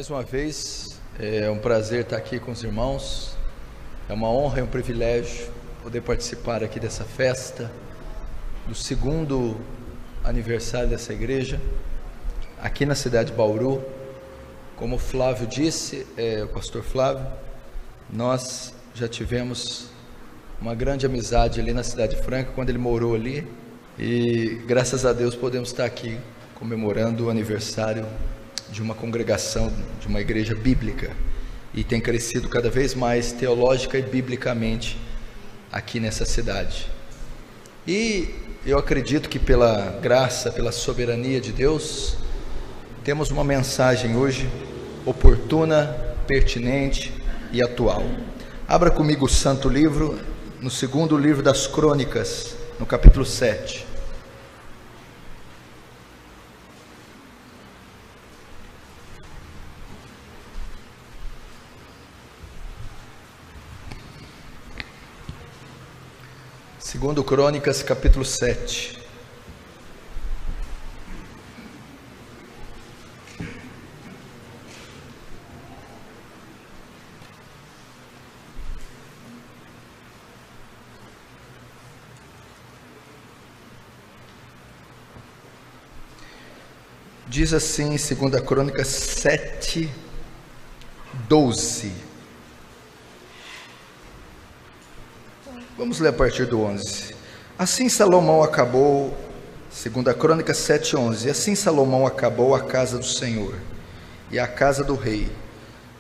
Mais uma vez, é um prazer estar aqui com os irmãos, é uma honra e um privilégio poder participar aqui dessa festa, do segundo aniversário dessa igreja, aqui na cidade de Bauru. Como o Flávio disse, o pastor Flávio, nós já tivemos uma grande amizade ali na Cidade Franca, quando ele morou ali, e graças a Deus podemos estar aqui comemorando o aniversário de uma congregação, de uma igreja bíblica, e tem crescido cada vez mais teológica e biblicamente aqui nessa cidade. E eu acredito que pela graça, pela soberania de Deus, temos uma mensagem hoje oportuna, pertinente e atual. Abra comigo o Santo Livro, no segundo livro das Crônicas, no capítulo 7. Segundo Crônicas, capítulo 7. Diz assim, segunda Crônicas 7, 12. Vamos ler a partir do 11. Assim Salomão acabou, segunda Crônicas 7, 11. Assim Salomão acabou a casa do Senhor e a casa do rei.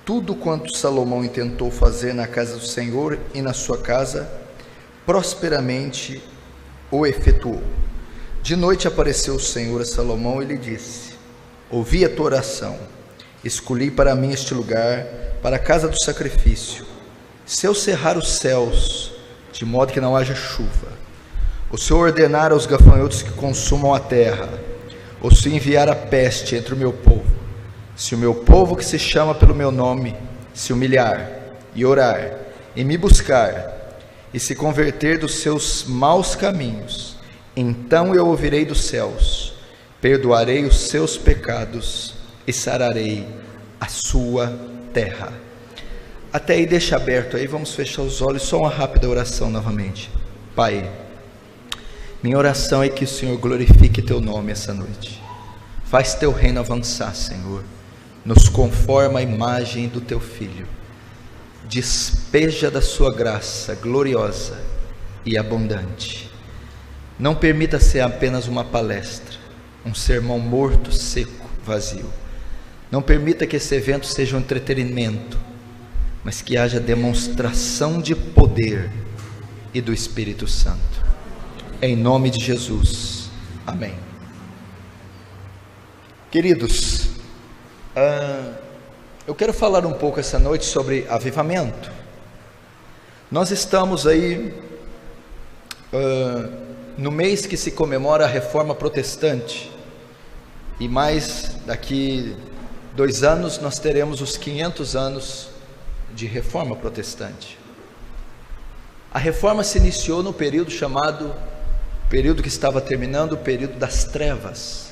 Tudo quanto Salomão intentou fazer na casa do Senhor e na sua casa, prosperamente o efetuou. De noite apareceu o Senhor a Salomão e lhe disse: ouvi a tua oração, escolhi para mim este lugar, para a casa do sacrifício. Se eu cerrar os céus, de modo que não haja chuva, ou se eu ordenar aos gafanhotos que consumam a terra, ou se enviar a peste entre o meu povo, se o meu povo que se chama pelo meu nome se humilhar e orar e me buscar e se converter dos seus maus caminhos, então eu ouvirei dos céus, perdoarei os seus pecados e sararei a sua terra. Até aí deixa aberto aí, vamos fechar os olhos, só uma rápida oração novamente. Pai, minha oração é que o Senhor glorifique teu nome essa noite, faz teu reino avançar, Senhor, nos conforma a imagem do teu Filho, despeja da sua graça gloriosa e abundante, não permita ser apenas uma palestra, um sermão morto, seco, vazio, não permita que esse evento seja um entretenimento, mas que haja demonstração de poder e do Espírito Santo, em nome de Jesus, amém. Queridos, eu quero falar um pouco essa noite sobre avivamento. Nós estamos aí no mês que se comemora a Reforma Protestante, e mais daqui 2 anos nós teremos os 500 anos de Reforma Protestante. A Reforma se iniciou no período chamado, período que estava terminando, o período das trevas,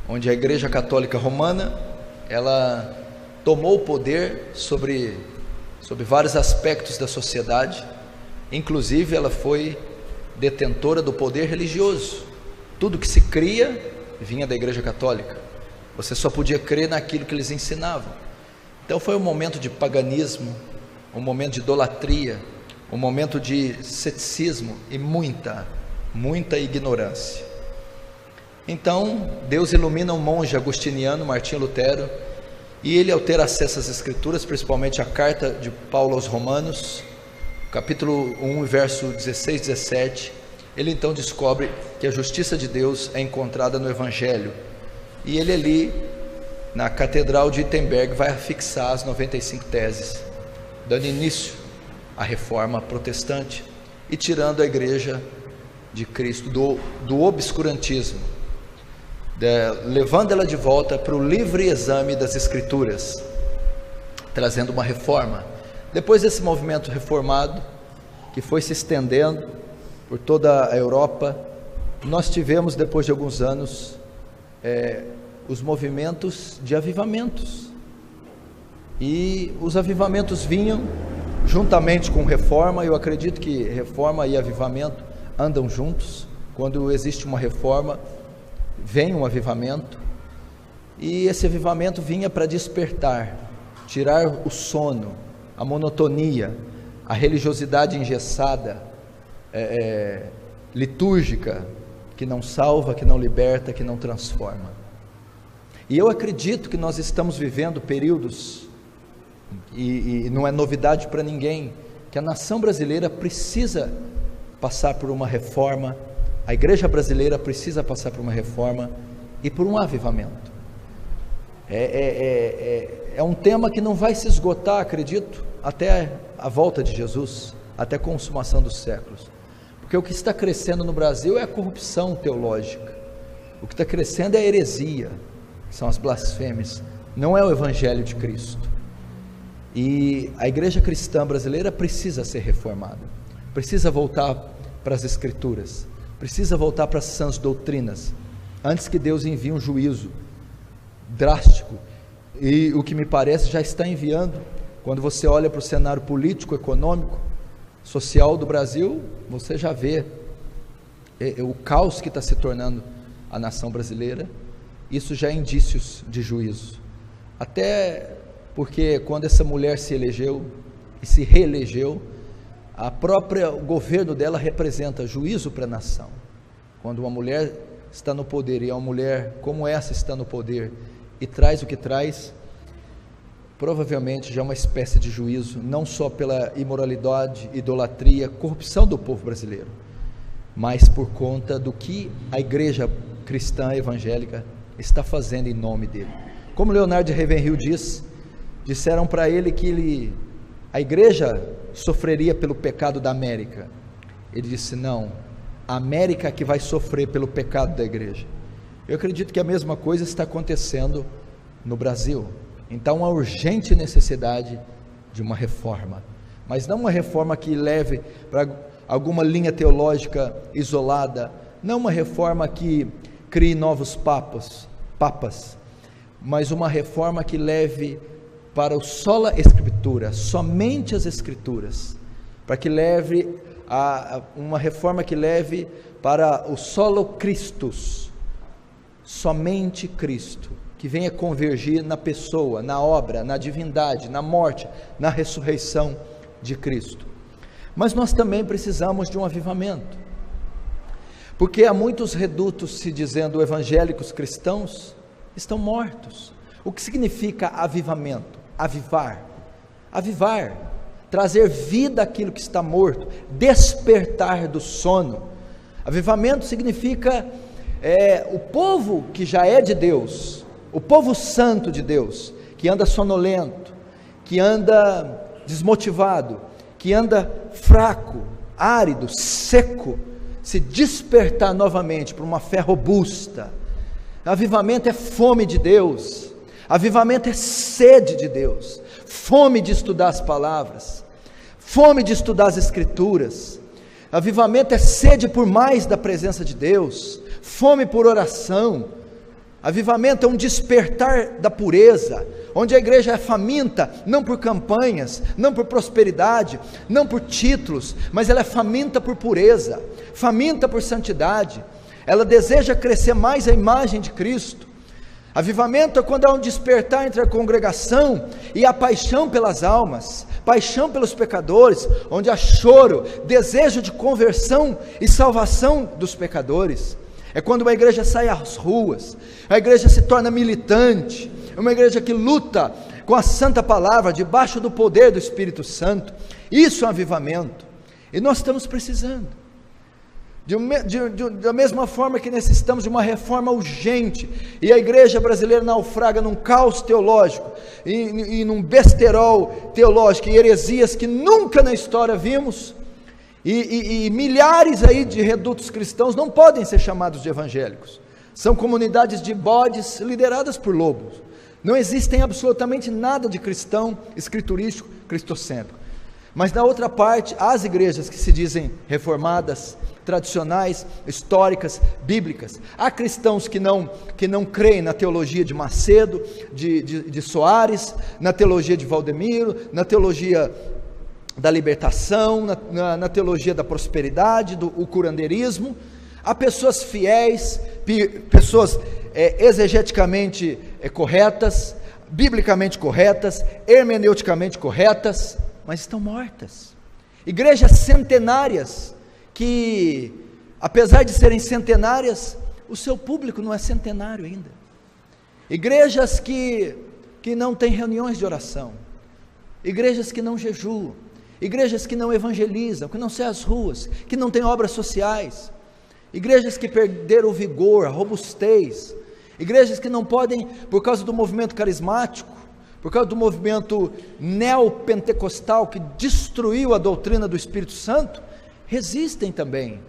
onde a Igreja Católica Romana, ela tomou o poder sobre vários aspectos da sociedade, inclusive ela foi detentora do poder religioso. Tudo que se cria vinha da Igreja Católica, você só podia crer naquilo que eles ensinavam. Então foi um momento de paganismo, um momento de idolatria, um momento de ceticismo e muita ignorância. Então Deus ilumina um monge agostiniano, Martinho Lutero, e ele, ao ter acesso às escrituras, principalmente a carta de Paulo aos Romanos, capítulo 1, verso 16, 17, ele então descobre que a justiça de Deus é encontrada no Evangelho, e ele ali na Catedral de Wittenberg vai fixar as 95 teses, dando início à Reforma Protestante e tirando a Igreja de Cristo do obscurantismo, levando ela de volta para o livre exame das Escrituras, trazendo uma reforma. Depois desse movimento reformado, que foi se estendendo por toda a Europa, nós tivemos, depois de alguns anos, os movimentos de avivamentos. E os avivamentos vinham juntamente com reforma. Eu acredito que reforma e avivamento andam juntos. Quando existe uma reforma, vem um avivamento. E esse avivamento vinha para despertar, tirar o sono, a monotonia, a religiosidade engessada, litúrgica, que não salva, que não liberta, que não transforma. E eu acredito que nós estamos vivendo períodos, e não é novidade para ninguém, que a nação brasileira precisa passar por uma reforma, a igreja brasileira precisa passar por uma reforma e por um avivamento. É um tema que não vai se esgotar, acredito, até a volta de Jesus, até a consumação dos séculos, porque o que está crescendo no Brasil é a corrupção teológica, o que está crescendo é a heresia, que são as blasfêmias, não é o Evangelho de Cristo. E a igreja cristã brasileira precisa ser reformada, precisa voltar para as Escrituras, precisa voltar para as sãs doutrinas, antes que Deus envie um juízo drástico, e o que me parece já está enviando. Quando você olha para o cenário político, econômico, social do Brasil, você já vê o caos que está se tornando a nação brasileira. Isso já é indícios de juízo, até porque quando essa mulher se elegeu e se reelegeu, o governo dela representa juízo para a nação. Quando uma mulher está no poder, e uma mulher como essa está no poder, e traz o que traz, provavelmente já é uma espécie de juízo, não só pela imoralidade, idolatria, corrupção do povo brasileiro, mas por conta do que a igreja cristã evangélica está fazendo em nome dele. Como Leonardo de Ravenhill disseram para ele que a igreja sofreria pelo pecado da América. Ele disse: não, a América que vai sofrer pelo pecado da igreja. Eu acredito que a mesma coisa está acontecendo no Brasil. Então há urgente necessidade de uma reforma, mas não uma reforma que leve para alguma linha teológica isolada, não uma reforma que crie novos papas, mas uma reforma que leve para o sola escritura, somente as escrituras, para que leve uma reforma que leve para o solo Christus, somente Cristo, que venha convergir na pessoa, na obra, na divindade, na morte, na ressurreição de Cristo. Mas nós também precisamos de um avivamento, porque há muitos redutos se dizendo evangélicos cristãos, estão mortos. O que significa avivamento? Avivar, trazer vida àquilo que está morto, despertar do sono. Avivamento significa o povo que já é de Deus, o povo santo de Deus, que anda sonolento, que anda desmotivado, que anda fraco, árido, seco, se despertar novamente para uma fé robusta. Avivamento é fome de Deus, avivamento é sede de Deus, fome de estudar as palavras, fome de estudar as escrituras. Avivamento é sede por mais da presença de Deus, fome por oração. Avivamento é um despertar da pureza, onde a igreja é faminta, não por campanhas, não por prosperidade, não por títulos, mas ela é faminta por pureza, faminta por santidade. Ela deseja crescer mais a imagem de Cristo. Avivamento é quando há um despertar entre a congregação e a paixão pelas almas, paixão pelos pecadores, onde há choro, desejo de conversão e salvação dos pecadores. É quando uma igreja sai às ruas, a igreja se torna militante, uma igreja que luta com a santa palavra, debaixo do poder do Espírito Santo. Isso é um avivamento, e nós estamos precisando. Da mesma forma que necessitamos de uma reforma urgente, e a igreja brasileira naufraga num caos teológico, e num besterol teológico, e heresias que nunca na história vimos, e milhares aí de redutos cristãos não podem ser chamados de evangélicos, são comunidades de bodes lideradas por lobos, não existem absolutamente nada de cristão, escriturístico, cristocêntrico. Mas na outra parte, as igrejas que se dizem reformadas, tradicionais, históricas, bíblicas. Há cristãos que não creem na teologia de Macedo, de Soares, na teologia de Valdemiro, na teologia da libertação, na teologia da prosperidade, do curandeirismo. Há pessoas fiéis, pessoas exegeticamente corretas, biblicamente corretas, hermeneuticamente corretas, mas estão mortas. Igrejas centenárias, que apesar de serem centenárias, o seu público não é centenário ainda. Igrejas que não têm reuniões de oração, igrejas que não jejuam, igrejas que não evangelizam, que não saem às ruas, que não têm obras sociais, igrejas que perderam o vigor, a robustez, igrejas que não podem, por causa do movimento carismático, por causa do movimento neopentecostal que destruiu a doutrina do Espírito Santo, resistem também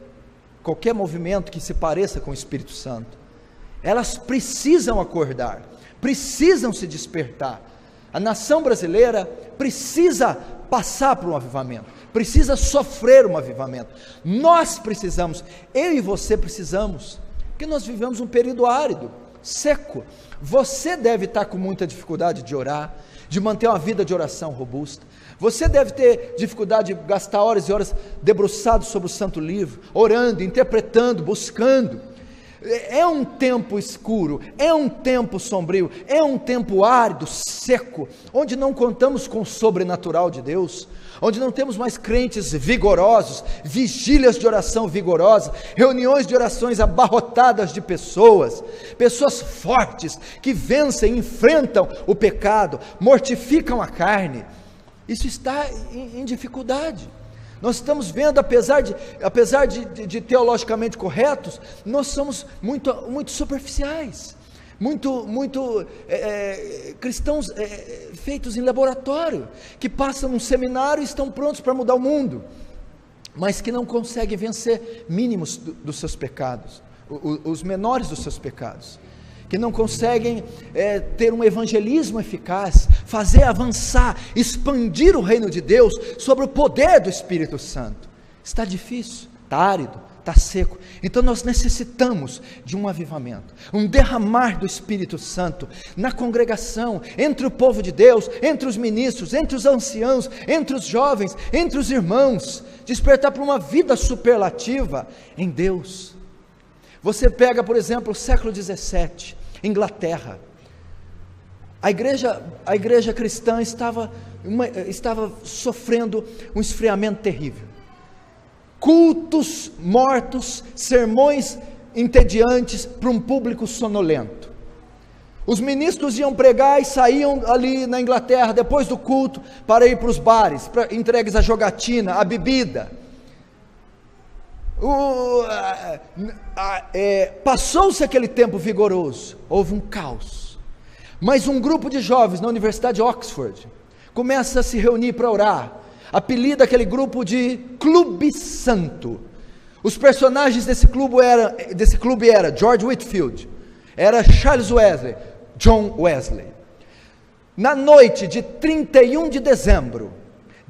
qualquer movimento que se pareça com o Espírito Santo. Elas precisam acordar, precisam se despertar. A nação brasileira precisa passar por um avivamento, precisa sofrer um avivamento. Nós precisamos, eu e você precisamos, porque nós vivemos um período árido, seco. Você deve estar com muita dificuldade de orar, de manter uma vida de oração robusta. Você deve ter dificuldade de gastar horas e horas debruçado sobre o Santo Livro, orando, interpretando, buscando. É um tempo escuro, é um tempo sombrio, é um tempo árido, seco, onde não contamos com o sobrenatural de Deus, onde não temos mais crentes vigorosos, vigílias de oração vigorosas, reuniões de orações abarrotadas de pessoas fortes, que vencem, enfrentam o pecado, mortificam a carne. Isso está em dificuldade. Nós estamos vendo, apesar de teologicamente corretos, nós somos muito superficiais, muito cristãos feitos em laboratório, que passam num seminário e estão prontos para mudar o mundo, mas que não conseguem vencer mínimos dos seus pecados, os menores dos seus pecados, que não conseguem ter um evangelismo eficaz, fazer avançar, expandir o reino de Deus sobre o poder do Espírito Santo. Está difícil, está árido, está seco. Então nós necessitamos de um avivamento, um derramar do Espírito Santo na congregação, entre o povo de Deus, entre os ministros, entre os anciãos, entre os jovens, entre os irmãos, despertar para uma vida superlativa em Deus. Você pega, por exemplo, o século 17, Inglaterra. A igreja cristã estava sofrendo um esfriamento terrível. Cultos mortos, sermões entediantes para um público sonolento. Os ministros iam pregar e saíam ali na Inglaterra depois do culto para ir para os bares, entregues à jogatina, à bebida. Passou-se aquele tempo vigoroso, houve um caos, mas um grupo de jovens na Universidade de Oxford começa a se reunir para orar, apelida aquele grupo de Clube Santo. Os personagens desse clube era George Whitefield, era Charles Wesley, John Wesley. Na noite de 31 de dezembro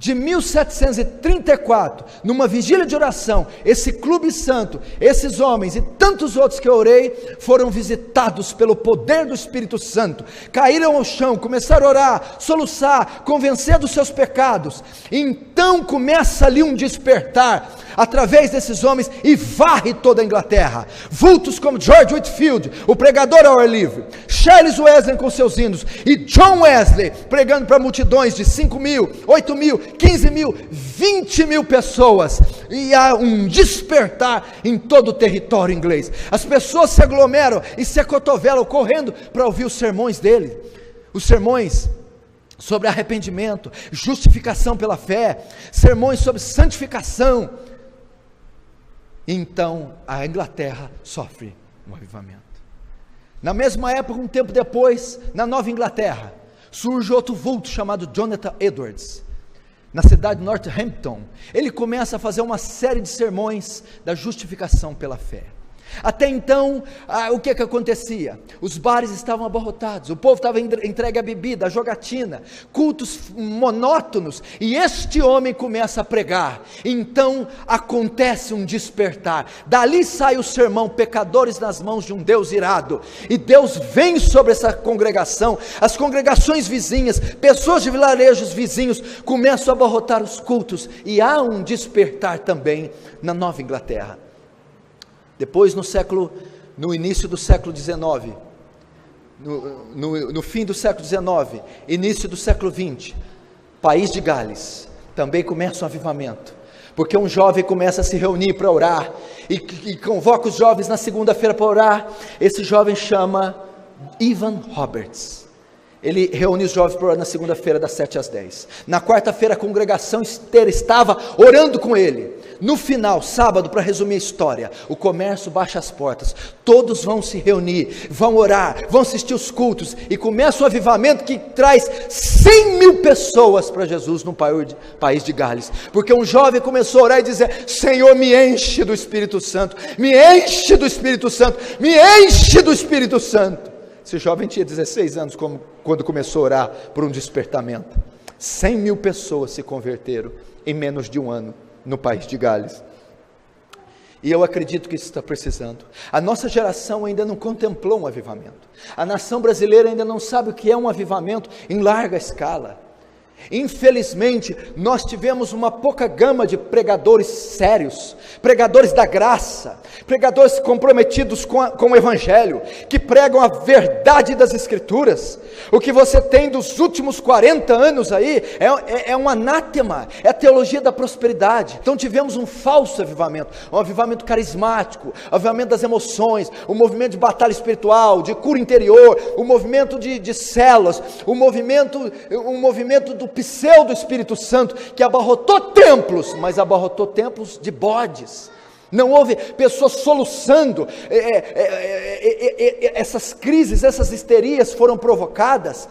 de 1734, numa vigília de oração, esse clube santo, esses homens e tantos outros que eu orei, foram visitados pelo poder do Espírito Santo, caíram ao chão, começaram a orar, soluçar, convencer dos seus pecados. Então começa ali um despertar, através desses homens, e varre toda a Inglaterra. Vultos como George Whitefield, o pregador ao ar livre, Charles Wesley com seus hinos, e John Wesley pregando para multidões de 5 mil, 8 mil, 15 mil, 20 mil pessoas, e há um despertar em todo o território inglês. As pessoas se aglomeram e se acotovelam correndo para ouvir os sermões dele, os sermões sobre arrependimento, justificação pela fé, sermões sobre santificação. Então a Inglaterra sofre um avivamento. Na mesma época, um tempo depois, na Nova Inglaterra, surge outro vulto chamado Jonathan Edwards, na cidade de Northampton. Ele começa a fazer uma série de sermões da justificação pela fé. Até então, o que acontecia? Os bares estavam abarrotados, o povo estava entregue à bebida, à jogatina, cultos monótonos, e este homem começa a pregar. Então acontece um despertar, dali sai o sermão, pecadores nas mãos de um Deus irado, e Deus vem sobre essa congregação, as congregações vizinhas, pessoas de vilarejos vizinhos, começam a abarrotar os cultos, e há um despertar também na Nova Inglaterra. Depois no início do século XIX, no fim do século XIX, início do século XX, país de Gales, também começa um avivamento, porque um jovem começa a se reunir para orar, e convoca os jovens na segunda-feira para orar. Esse jovem chama Evan Roberts. Ele reúne os jovens para orar na segunda-feira das 7 às 10, na quarta-feira a congregação inteira estava orando com ele. No final, sábado, para resumir a história, o comércio baixa as portas, todos vão se reunir, vão orar, vão assistir os cultos, e começa um avivamento que traz 100.000 pessoas para Jesus no país de Gales, porque um jovem começou a orar e dizer: Senhor, me enche do Espírito Santo, me enche do Espírito Santo, me enche do Espírito Santo. Esse jovem tinha 16 anos quando começou a orar por um despertamento. 100.000 pessoas se converteram em menos de um ano no país de Gales, e eu acredito que isso está precisando. A nossa geração ainda não contemplou um avivamento, a nação brasileira ainda não sabe o que é um avivamento em larga escala. Infelizmente, nós tivemos uma pouca gama de pregadores sérios, pregadores da graça, pregadores comprometidos com o Evangelho, que pregam a verdade das Escrituras. O que você tem dos últimos 40 anos aí, é um anátema, é a teologia da prosperidade. Então tivemos um falso avivamento, um avivamento carismático, um avivamento das emoções, um movimento de batalha espiritual, de cura interior, um movimento de células, um movimento do pseudo Espírito Santo, que abarrotou templos, mas abarrotou templos de bodes. Não houve pessoas soluçando, essas crises, essas histerias foram provocadas,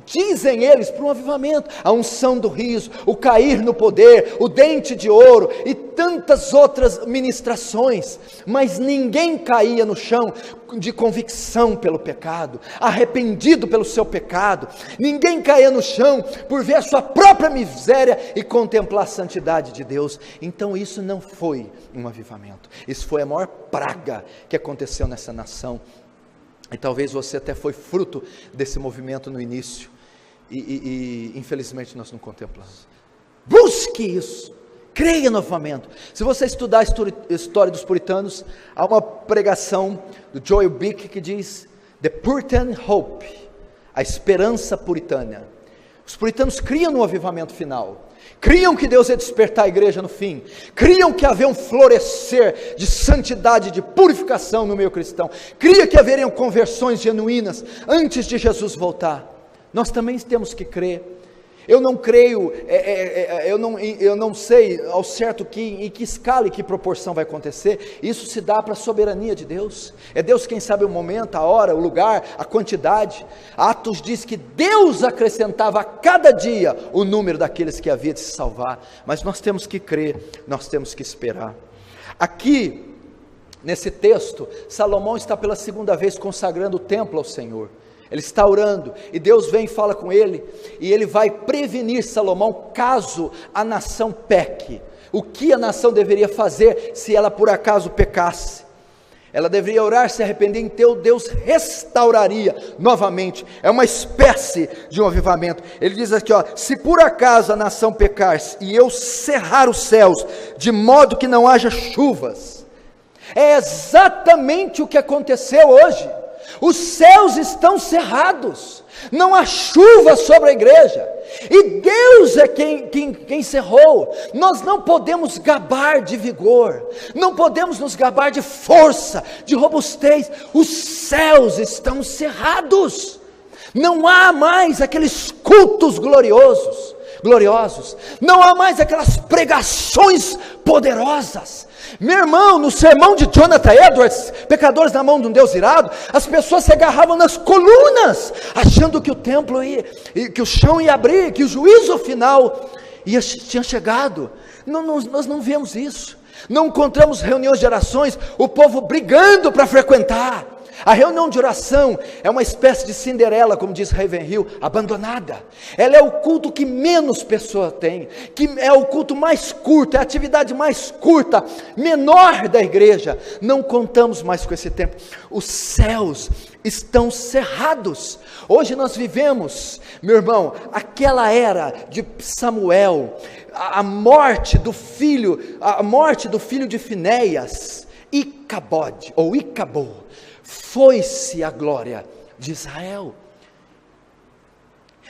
dizem eles, por um avivamento, a unção do riso, o cair no poder, o dente de ouro e tantas outras ministrações, mas ninguém caía no chão de convicção pelo pecado, arrependido pelo seu pecado. Ninguém caía no chão por ver a sua própria miséria e contemplar a santidade de Deus. Então isso não foi um avivamento, isso foi a maior praga que aconteceu nessa nação, e talvez você até foi fruto desse movimento no início, e infelizmente nós não contemplamos. Busque isso, creia no avivamento. Se você estudar a história dos puritanos, há uma pregação do Joel Bick que diz: The Puritan Hope, a esperança puritana. Os puritanos criam no avivamento final, criam que Deus ia despertar a igreja no fim, criam que haveria um florescer de santidade, de purificação no meio cristão, criam que haveriam conversões genuínas antes de Jesus voltar. Nós também temos que crer. Eu não creio, eu não sei ao certo em que escala e que proporção vai acontecer. Isso se dá para a soberania de Deus. É Deus quem sabe o momento, a hora, o lugar, a quantidade. Atos diz que Deus acrescentava a cada dia o número daqueles que havia de se salvar. Mas nós temos que crer, nós temos que esperar. Aqui, nesse texto, Salomão está pela segunda vez consagrando o templo ao Senhor. Ele está orando, e Deus vem e fala com ele, e ele vai prevenir Salomão caso a nação peque. O que a nação deveria fazer se ela por acaso pecasse? Ela deveria orar, se arrepender, então Deus restauraria novamente. É uma espécie de um avivamento. Ele diz aqui, se por acaso a nação pecar, e eu cerrar os céus, de modo que não haja chuvas. É exatamente o que aconteceu hoje. Os céus estão cerrados, não há chuva sobre a igreja, e Deus é quem cerrou. Nós não podemos gabar de vigor, não podemos nos gabar de força, de robustez. Os céus estão cerrados, não há mais aqueles cultos gloriosos, não há mais aquelas pregações poderosas. Meu irmão, no sermão de Jonathan Edwards, Pecadores na Mão de um Deus Irado, as pessoas se agarravam nas colunas, achando que o templo que o chão ia abrir, que o juízo final tinha chegado. Nós não vemos isso. Não encontramos reuniões de orações, o povo brigando para frequentar. A reunião de oração é uma espécie de Cinderela, como diz Ravenhill, abandonada. Ela é o culto que menos pessoa tem, que é o culto mais curto, é a atividade mais curta, menor da igreja. Não contamos mais com esse tempo. Os céus estão cerrados. Hoje nós vivemos, meu irmão, aquela era de Samuel, a morte do filho de Finéias, Icabode, ou Icabô. Foi-se a glória de Israel.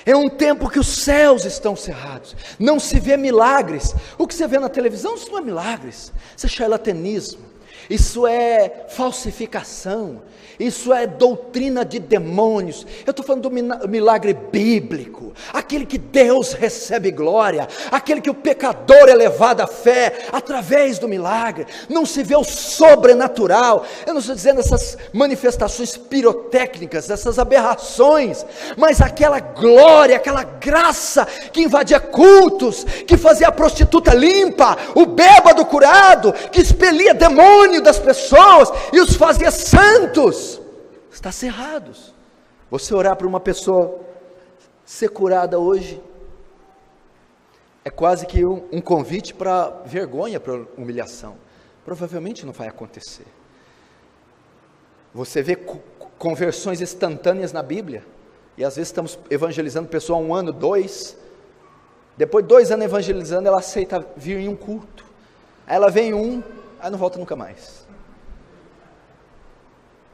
É um tempo que os céus estão cerrados, não se vê milagres. O que você vê na televisão, isso não é milagres, isso é charlatanismo, isso é falsificação, isso é doutrina de demônios. Eu estou falando do milagre bíblico, aquele que Deus recebe glória, aquele que o pecador é levado à fé, através do milagre. Não se vê o sobrenatural. Eu não estou dizendo essas manifestações pirotécnicas, essas aberrações, mas aquela glória, aquela graça que invadia cultos, que fazia a prostituta limpa, o bêbado curado, que expelia demônio das pessoas e os fazia santos. Está cerrados. Você orar para uma pessoa ser curada hoje é quase que um convite para vergonha, para humilhação. Provavelmente não vai acontecer. Você vê conversões instantâneas na Bíblia, e às vezes estamos evangelizando pessoa há 1 ano, 2, depois de 2 anos evangelizando, ela aceita vir em um culto, aí ela vem em aí não volta nunca mais.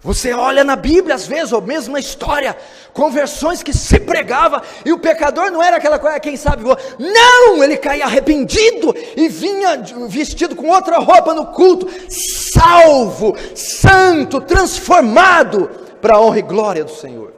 Você olha na Bíblia às vezes, ou mesmo na história, conversões que se pregava, e o pecador não era aquela coisa, quem sabe, não, ele caía arrependido, e vinha vestido com outra roupa no culto, salvo, santo, transformado, para a honra e glória do Senhor.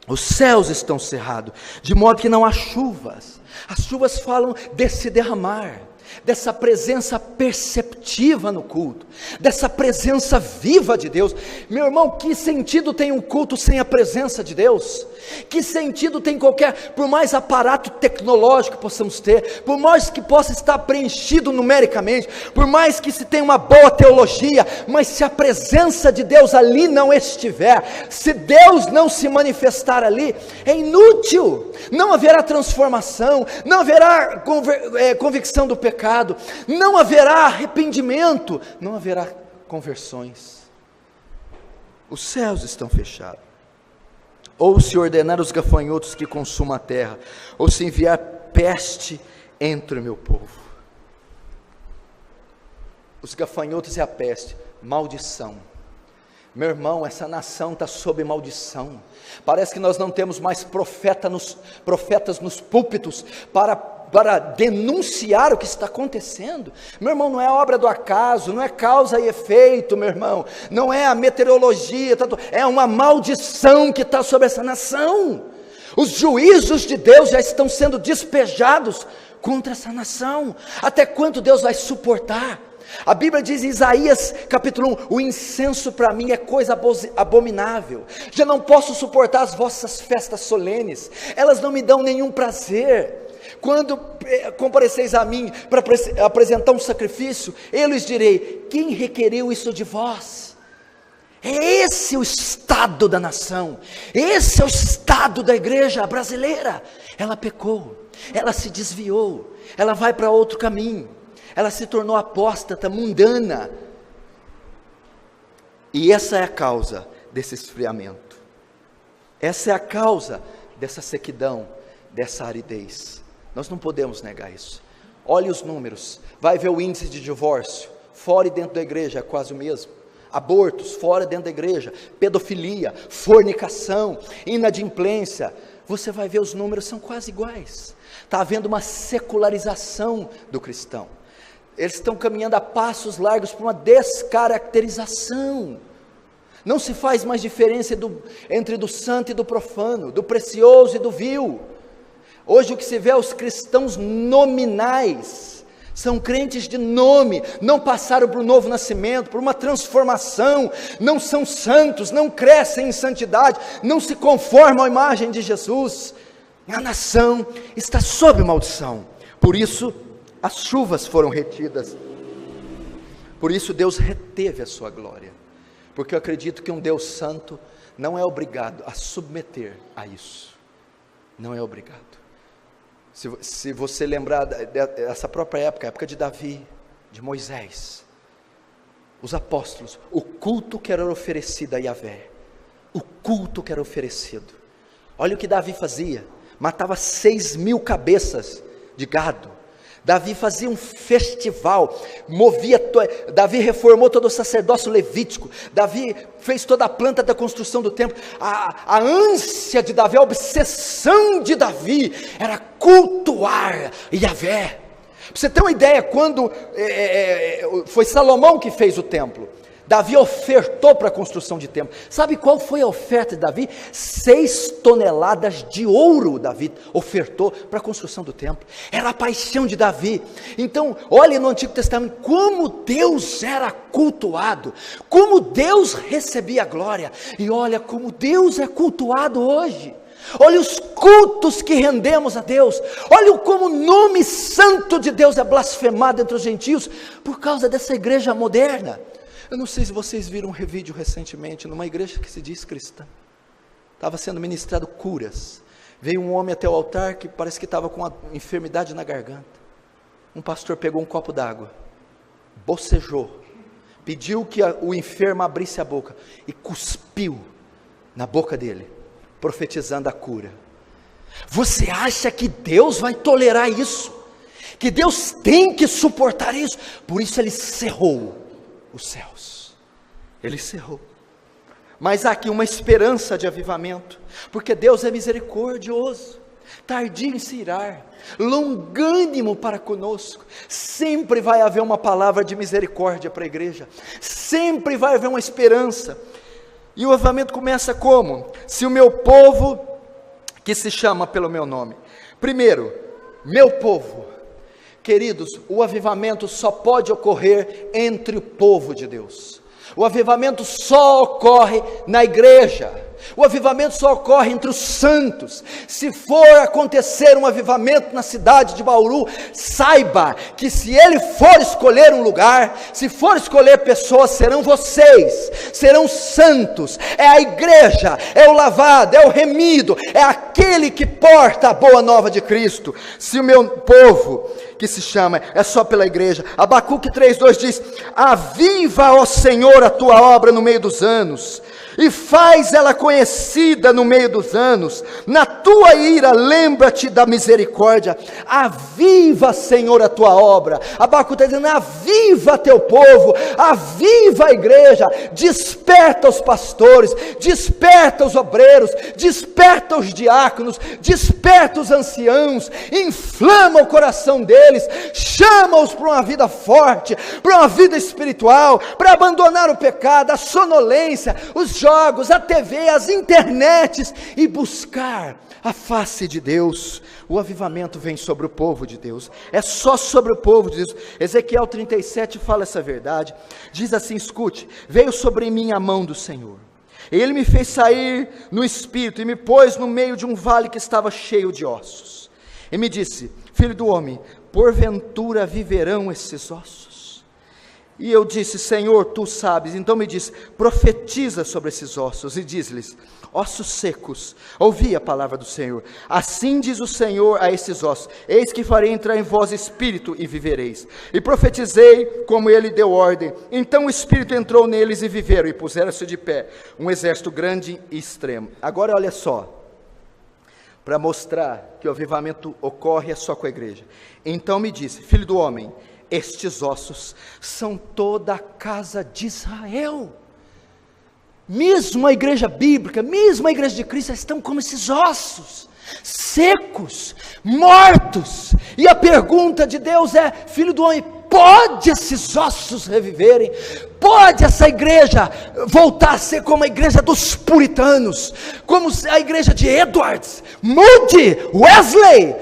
Os céus estão cerrados, de modo que não há chuvas. As chuvas falam desse derramar, dessa presença perceptiva no culto, dessa presença viva de Deus. Meu irmão, que sentido tem um culto sem a presença de Deus? Que sentido tem por mais aparato tecnológico que possamos ter, por mais que possa estar preenchido numericamente, por mais que se tenha uma boa teologia, mas se a presença de Deus ali não estiver, se Deus não se manifestar ali, é inútil. Não haverá transformação, não haverá convicção do pecado, não haverá arrependimento, não haverá conversões. Os céus estão fechados. Ou se ordenar os gafanhotos que consumam a terra, ou se enviar peste entre o meu povo. Os gafanhotos e a peste, maldição. Meu irmão, essa nação está sob maldição. Parece que nós não temos mais profetas nos púlpitos para denunciar o que está acontecendo. Meu irmão, não é obra do acaso, não é causa e efeito, meu irmão, não é a meteorologia, é uma maldição que está sobre essa nação. Os juízos de Deus já estão sendo despejados contra essa nação. Até quando Deus vai suportar? A Bíblia diz em Isaías capítulo 1, o incenso para mim é coisa abominável, já não posso suportar as vossas festas solenes, elas não me dão nenhum prazer. Quando compareceis a mim para apresentar um sacrifício, eu lhes direi, quem requeriu isso de vós? É esse o estado da nação, esse é o estado da igreja brasileira. Ela pecou, ela se desviou, ela vai para outro caminho, ela se tornou apóstata, mundana, e essa é a causa desse esfriamento, essa é a causa dessa sequidão, dessa aridez. Nós não podemos negar isso. Olhe os números, vai ver o índice de divórcio, fora e dentro da igreja é quase o mesmo, abortos fora e dentro da igreja, pedofilia, fornicação, inadimplência, você vai ver os números são quase iguais. Está havendo uma secularização do cristão, eles estão caminhando a passos largos para uma descaracterização. Não se faz mais diferença entre do santo e do profano, do precioso e do vil. Hoje o que se vê é os cristãos nominais, são crentes de nome, não passaram por um novo nascimento, por uma transformação, não são santos, não crescem em santidade, não se conformam à imagem de Jesus. A nação está sob maldição, por isso as chuvas foram retidas Por isso Deus reteve a sua glória, porque eu acredito que um Deus santo não é obrigado a submeter a isso, não é obrigado. Se você lembrar dessa própria época, a época de Davi, de Moisés, os apóstolos, o culto que era oferecido a Yahvé, o culto que era oferecido, olha o que Davi fazia, matava 6.000 cabeças de gado. Davi fazia um festival, Davi reformou todo o sacerdócio levítico, Davi fez toda a planta da construção do templo. A ânsia de Davi, a obsessão de Davi, era cultuar Yahvé. Para você ter uma ideia, quando foi Salomão que fez o templo, Davi ofertou para a construção de templo. Sabe qual foi a oferta de Davi? 6 toneladas de ouro Davi ofertou para a construção do templo. Era a paixão de Davi. Então, olha no Antigo Testamento como Deus era cultuado, como Deus recebia a glória, e olha como Deus é cultuado hoje. Olha os cultos que rendemos a Deus, olha como o nome santo de Deus é blasfemado entre os gentios, por causa dessa igreja moderna. Eu não sei se vocês viram um vídeo recentemente, numa igreja que se diz cristã, estava sendo ministrado curas, veio um homem até o altar, que parece que estava com uma enfermidade na garganta, um pastor pegou um copo d'água, bocejou, pediu que o enfermo abrisse a boca, e cuspiu na boca dele, profetizando a cura. Você acha que Deus vai tolerar isso? Que Deus tem que suportar isso? Por isso Ele cerrou os céus, Ele cerrou. Mas há aqui uma esperança de avivamento, porque Deus é misericordioso, tardio em se irar, longânimo para conosco. Sempre vai haver uma palavra de misericórdia para a igreja, sempre vai haver uma esperança. E o avivamento começa como? Se o meu povo, que se chama pelo meu nome, primeiro, meu povo. Queridos, o avivamento só pode ocorrer entre o povo de Deus. O avivamento só ocorre na igreja. O avivamento só ocorre entre os santos. Se for acontecer um avivamento na cidade de Bauru, saiba que se Ele for escolher um lugar, se for escolher pessoas, serão vocês, serão santos. É a igreja, é o lavado, é o remido, é aquele que porta a boa nova de Cristo. Se o meu povo, que se chama, é só pela igreja. Abacuque 3:2 diz: aviva, ó Senhor, a tua obra no meio dos anos, e faz ela conhecida no meio dos anos. Na tua ira lembra-te da misericórdia. Aviva, Senhor, a tua obra. Abacuque está dizendo: aviva teu povo, aviva a igreja, desperta os pastores, desperta os obreiros, desperta os diáconos, desperta os anciãos, inflama o coração deles, chama-os para uma vida forte, para uma vida espiritual, para abandonar o pecado, a sonolência, os jogos, a TV, as internets, e buscar a face de Deus. O avivamento vem sobre o povo de Deus, é só sobre o povo de Deus. Ezequiel 37 fala essa verdade, diz assim: escute, veio sobre mim a mão do Senhor, Ele me fez sair no espírito, e me pôs no meio de um vale que estava cheio de ossos, e me disse: filho do homem, porventura viverão esses ossos? E eu disse: Senhor, tu sabes. Então me disse: profetiza sobre esses ossos, e diz-lhes: ossos secos, ouvi a palavra do Senhor. Assim diz o Senhor a esses ossos: eis que farei entrar em vós espírito, e vivereis. E profetizei como ele deu ordem. Então o espírito entrou neles, e viveram, e puseram-se de pé um exército grande e extremo. Agora olha só, para mostrar que o avivamento ocorre só com a igreja. Então me disse: filho do homem, estes ossos são toda a casa de Israel. Mesmo a igreja bíblica, mesmo a igreja de Cristo, estão como esses ossos, secos, mortos. E a pergunta de Deus é: filho do homem, pode esses ossos reviverem? Pode essa igreja voltar a ser como a igreja dos puritanos, como a igreja de Edwards, Moody, Wesley?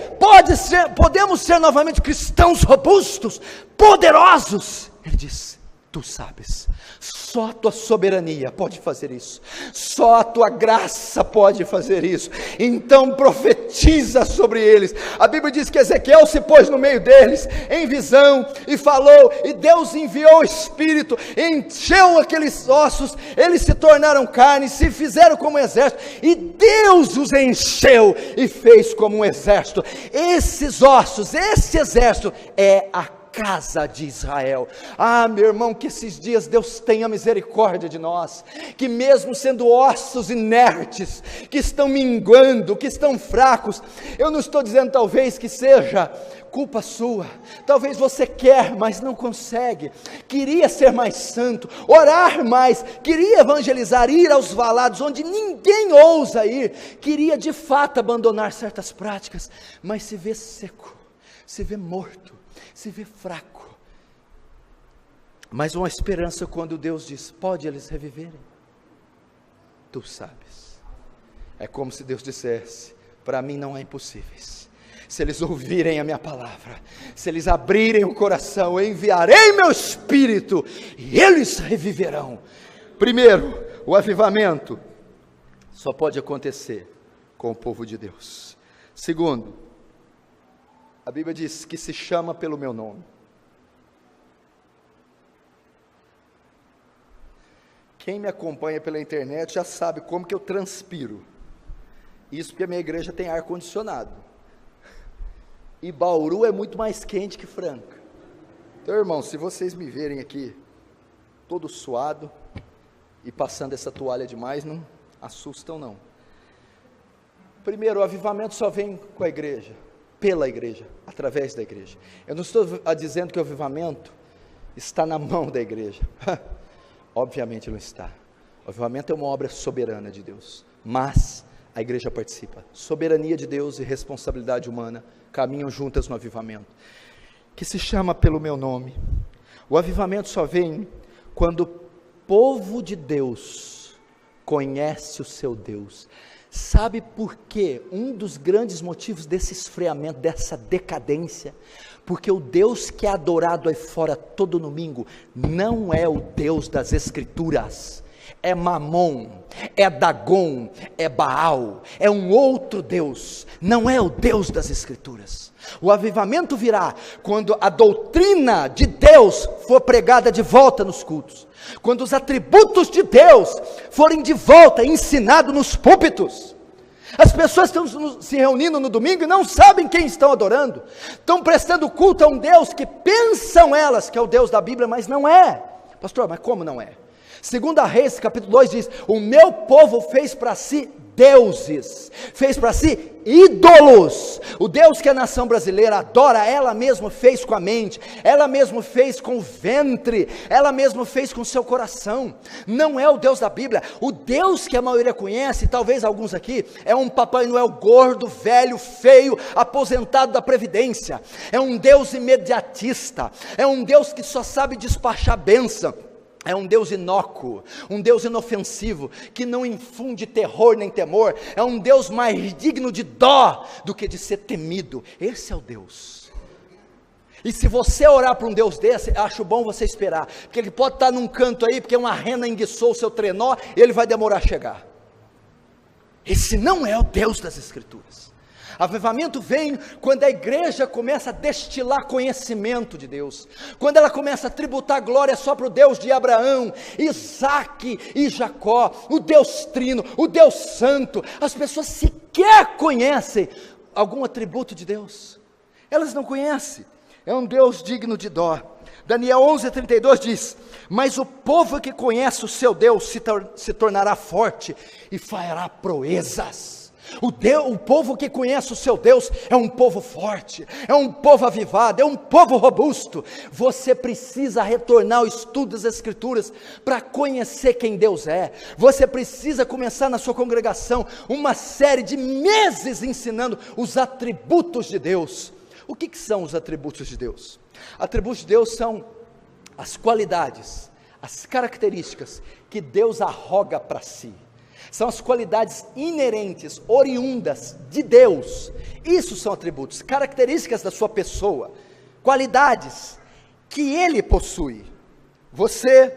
Podemos ser novamente cristãos robustos, poderosos? Ele diz: Tu sabes, só a tua soberania pode fazer isso, só a tua graça pode fazer isso. Então profetiza sobre eles. A Bíblia diz que Ezequiel se pôs no meio deles em visão e falou, e Deus enviou o Espírito, encheu aqueles ossos, eles se tornaram carne, se fizeram como um exército, e Deus os encheu e fez como um exército. Esses ossos, esse exército é a casa de Israel. Meu irmão, que esses dias Deus tenha misericórdia de nós, que mesmo sendo ossos inertes, que estão minguando, que estão fracos, eu não estou dizendo talvez que seja culpa sua, talvez você quer, mas não consegue, queria ser mais santo, orar mais, queria evangelizar, ir aos valados onde ninguém ousa ir, queria de fato abandonar certas práticas, mas se vê seco, se vê morto, se vê fraco. Mas uma esperança quando Deus diz, pode eles reviverem? Tu sabes. É como se Deus dissesse, para mim não há impossíveis. Se eles ouvirem a minha palavra, se eles abrirem o coração, eu enviarei meu Espírito, e eles reviverão. Primeiro, o avivamento só pode acontecer com o povo de Deus. Segundo, a Bíblia diz que se chama pelo meu nome. Quem me acompanha pela internet já sabe como que eu transpiro. Isso porque a minha igreja tem ar-condicionado. E Bauru é muito mais quente que Franca. Então, irmão, se vocês me verem aqui, todo suado, e passando essa toalha demais, não assustam não. Primeiro, o avivamento só vem com a igreja. Pela igreja, através da igreja. Eu não estou dizendo que o avivamento está na mão da igreja. Obviamente não está. O avivamento é uma obra soberana de Deus, mas a igreja participa. Soberania de Deus e responsabilidade humana caminham juntas no avivamento, que se chama pelo meu nome. O avivamento só vem quando o povo de Deus conhece o seu Deus. Sabe por quê? Um dos grandes motivos desse esfriamento, dessa decadência, porque o Deus que é adorado aí fora todo domingo, não é o Deus das Escrituras, é Mamon, é Dagon, é Baal, é um outro Deus, não é o Deus das Escrituras. O avivamento virá quando a doutrina de Deus for pregada de volta nos cultos, quando os atributos de Deus forem de volta ensinados nos púlpitos. As pessoas estão se reunindo no domingo e não sabem quem estão adorando, estão prestando culto a um Deus que pensam elas que é o Deus da Bíblia, mas não é. Pastor, mas como não é? 2 Reis, capítulo 2 diz, o meu povo fez para si deuses, fez para si ídolos. O Deus que a nação brasileira adora, ela mesma fez com a mente, ela mesma fez com o ventre, ela mesma fez com o seu coração. Não é o Deus da Bíblia. O Deus que a maioria conhece, talvez alguns aqui, é um Papai Noel gordo, velho, feio, aposentado da Previdência. É um Deus imediatista, é um Deus que só sabe despachar bênção. É um Deus inócuo, um Deus inofensivo, que não infunde terror nem temor, é um Deus mais digno de dó do que de ser temido. Esse é o Deus. E se você orar para um Deus desse, acho bom você esperar, porque ele pode estar num canto aí, porque uma rena enguiçou o seu trenó, e ele vai demorar a chegar. Esse não é o Deus das Escrituras. Avivamento vem quando a igreja começa a destilar conhecimento de Deus, quando ela começa a tributar glória só para o Deus de Abraão, Isaque e Jacó, o Deus Trino, o Deus Santo. As pessoas sequer conhecem algum atributo de Deus, elas não conhecem. É um Deus digno de dó. Daniel 11:32 diz, mas o povo que conhece o seu Deus se tornará forte e fará proezas. O povo que conhece o seu Deus é um povo forte, é um povo avivado, é um povo robusto. Você precisa retornar ao estudo das Escrituras para conhecer quem Deus é. Você precisa começar na sua congregação uma série de meses ensinando os atributos de Deus. O que são os atributos de Deus? Atributos de Deus são as qualidades, as características que Deus arroga para si. São as qualidades inerentes, oriundas de Deus. Isso são atributos, características da sua pessoa, qualidades que Ele possui. Você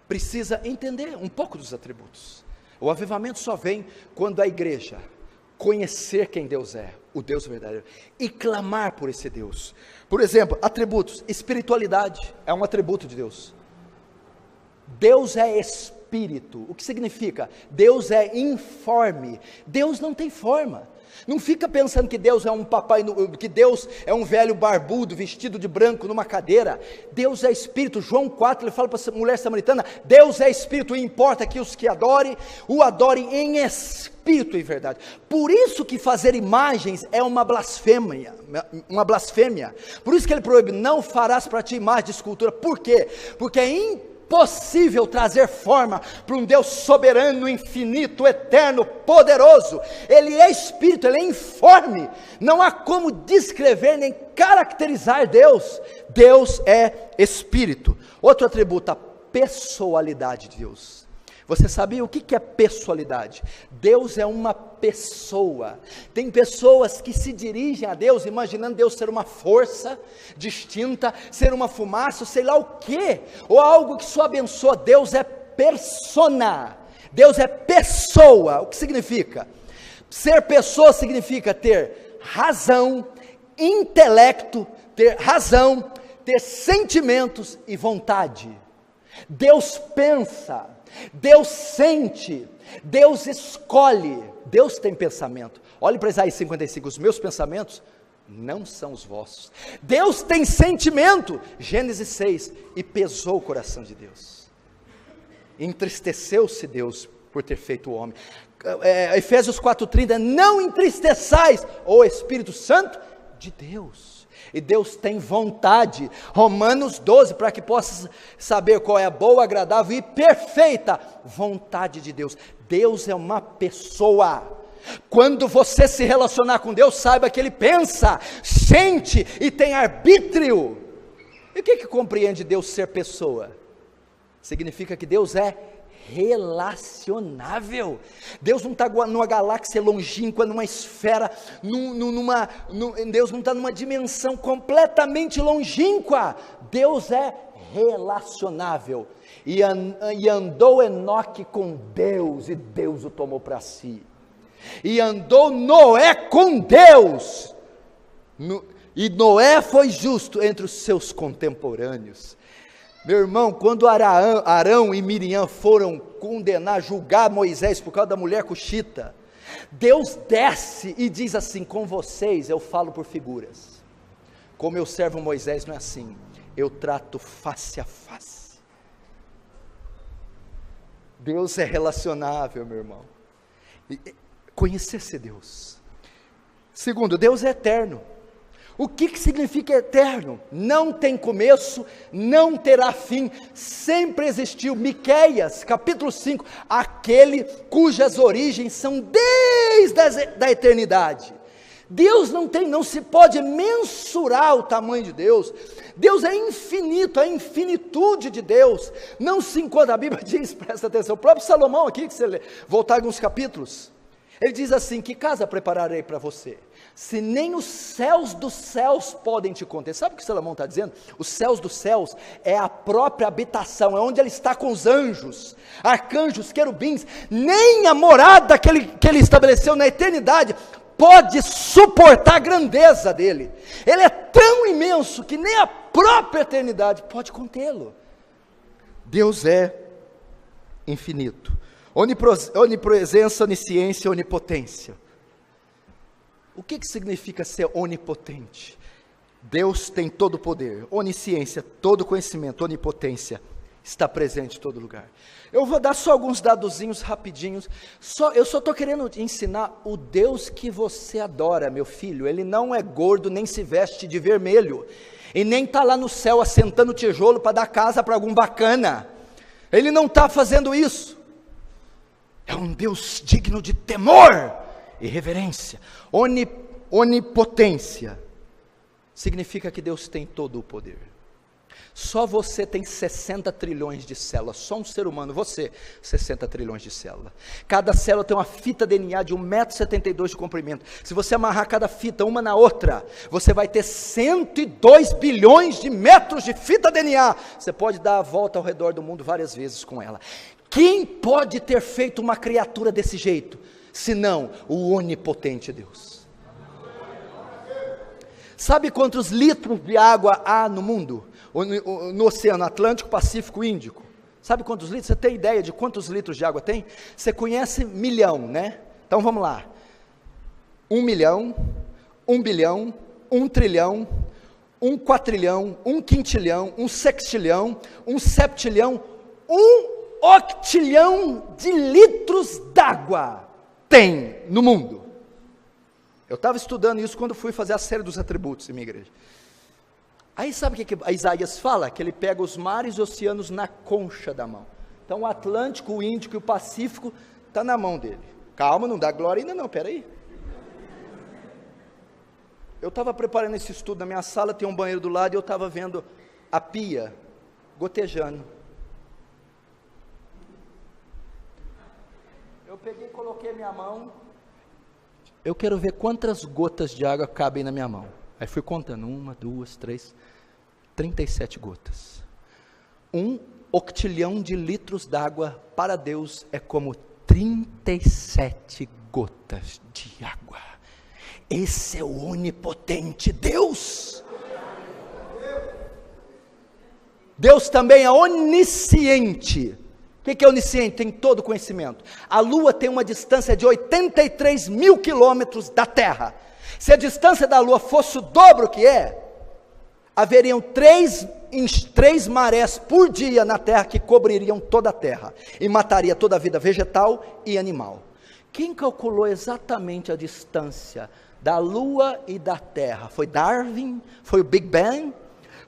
precisa entender um pouco dos atributos. O avivamento só vem quando a igreja conhecer quem Deus é, o Deus verdadeiro, e clamar por esse Deus. Por exemplo, atributos: espiritualidade é um atributo de Deus. Deus é espírito. O que significa? Deus é informe. Deus não tem forma. Não fica pensando que Deus é um papai, que Deus é um velho barbudo vestido de branco numa cadeira. Deus é espírito. João 4, ele fala para a mulher samaritana: Deus é espírito, e importa que os que adorem, o adorem em espírito e verdade. Por isso que fazer imagens é uma blasfêmia, Por isso que ele proíbe: não farás para ti imagem de escultura. Por quê? Porque é impossível trazer forma para um Deus soberano, infinito, eterno, poderoso. Ele é espírito, ele é informe. Não há como descrever nem caracterizar Deus. Deus é espírito. Outro atributo: a pessoalidade de Deus. Você sabia o que é pessoalidade? Deus é uma pessoa. Tem pessoas que se dirigem a Deus imaginando Deus ser uma força distinta, ser uma fumaça, sei lá o que, ou algo que só abençoa. Deus é persona. Deus é pessoa. O que significa? Ser pessoa significa ter razão, intelecto, ter sentimentos e vontade. Deus pensa, Deus sente, Deus escolhe, Deus tem pensamento. Olhe para Isaías 55, os meus pensamentos não são os vossos. Deus tem sentimento, Gênesis 6, e pesou o coração de Deus. Entristeceu-se Deus por ter feito o homem. Efésios 4:30, não entristeçais o Espírito Santo de Deus. E Deus tem vontade. Romanos 12, para que possa saber qual é a boa, agradável e perfeita vontade de Deus. Deus é uma pessoa. Quando você se relacionar com Deus, saiba que Ele pensa, sente e tem arbítrio. E o que compreende Deus ser pessoa? Significa que Deus é relacionável. Deus não está numa galáxia longínqua, numa esfera, Deus não está numa dimensão completamente longínqua. Deus é relacionável. E andou Enoque com Deus, e Deus o tomou para si. E andou Noé com Deus, e Noé foi justo entre os seus contemporâneos. Meu irmão, quando Arão e Miriam foram julgar Moisés por causa da mulher cuxita, Deus desce e diz assim: com vocês eu falo por figuras, com meu servo Moisés não é assim, eu trato face a face. Deus é relacionável, meu irmão. Conhecer esse Deus. Segundo, Deus é eterno. O que significa eterno? Não tem começo, não terá fim, sempre existiu. Miqueias, capítulo 5, aquele cujas origens são desde a eternidade. Deus não se pode mensurar o tamanho de Deus. Deus é infinito, a infinitude de Deus não se encontra. A Bíblia diz, presta atenção, o próprio Salomão aqui, que você voltar alguns capítulos, ele diz assim: que casa prepararei para você, se nem os céus dos céus podem te conter. Sabe o que Salomão está dizendo? Os céus dos céus é a própria habitação, é onde ele está com os anjos, arcanjos, querubins. Nem a morada que ele estabeleceu na eternidade pode suportar a grandeza dele. Ele é tão imenso que nem a própria eternidade pode contê-lo. Deus é infinito. Onipresença, onisciência, onipotência. O que significa ser onipotente? Deus tem todo o poder, onisciência, todo conhecimento, onipotência, está presente em todo lugar. Eu vou dar só alguns dadozinhos rapidinhos, eu só estou querendo ensinar o Deus que você adora, meu filho. Ele não é gordo, nem se veste de vermelho, e nem está lá no céu assentando tijolo para dar casa para algum bacana. Ele não está fazendo isso. É um Deus digno de temor e reverência. Onipotência significa que Deus tem todo o poder. Só você tem 60 trilhões de células, só um ser humano, você, 60 trilhões de células. Cada célula tem uma fita DNA de 1,72 m de comprimento. Se você amarrar cada fita uma na outra, você vai ter 102 bilhões de metros de fita DNA. Você pode dar a volta ao redor do mundo várias vezes com ela. Quem pode ter feito uma criatura desse jeito, senão o onipotente Deus? Sabe quantos litros de água há no mundo? No Oceano Atlântico, Pacífico, Índico. Sabe quantos litros? Você tem ideia de quantos litros de água tem? Você conhece milhão, né? Então vamos lá. 1 milhão, 1 bilhão, 1 trilhão, 1 quatrilhão, 1 quintilhão, 1 sextilhão, 1 septilhão, 1 octilhão de litros d'água tem no mundo. Eu estava estudando isso quando fui fazer a série dos atributos em minha igreja. Aí sabe o que Isaías fala? Que ele pega os mares e oceanos na concha da mão. Então o Atlântico, o Índico e o Pacífico está na mão dele. Calma, não dá glória ainda não, peraí. Eu estava preparando esse estudo na minha sala, tem um banheiro do lado e eu estava vendo a pia gotejando. Eu peguei e coloquei minha mão. Eu quero ver quantas gotas de água cabem na minha mão. Aí fui contando, 1, 2, 3, 37 gotas. 1 octilhão de litros d'água para Deus é como 37 gotas de água. Esse é o onipotente Deus. Deus também é onisciente. O que é onisciente? Tem todo conhecimento. A Lua tem uma distância de 83 mil quilômetros da Terra. Se a distância da Lua fosse o dobro que é, haveriam três marés por dia na Terra que cobririam toda a Terra e mataria toda a vida vegetal e animal. Quem calculou exatamente a distância da Lua e da Terra? Foi Darwin? Foi o Big Bang?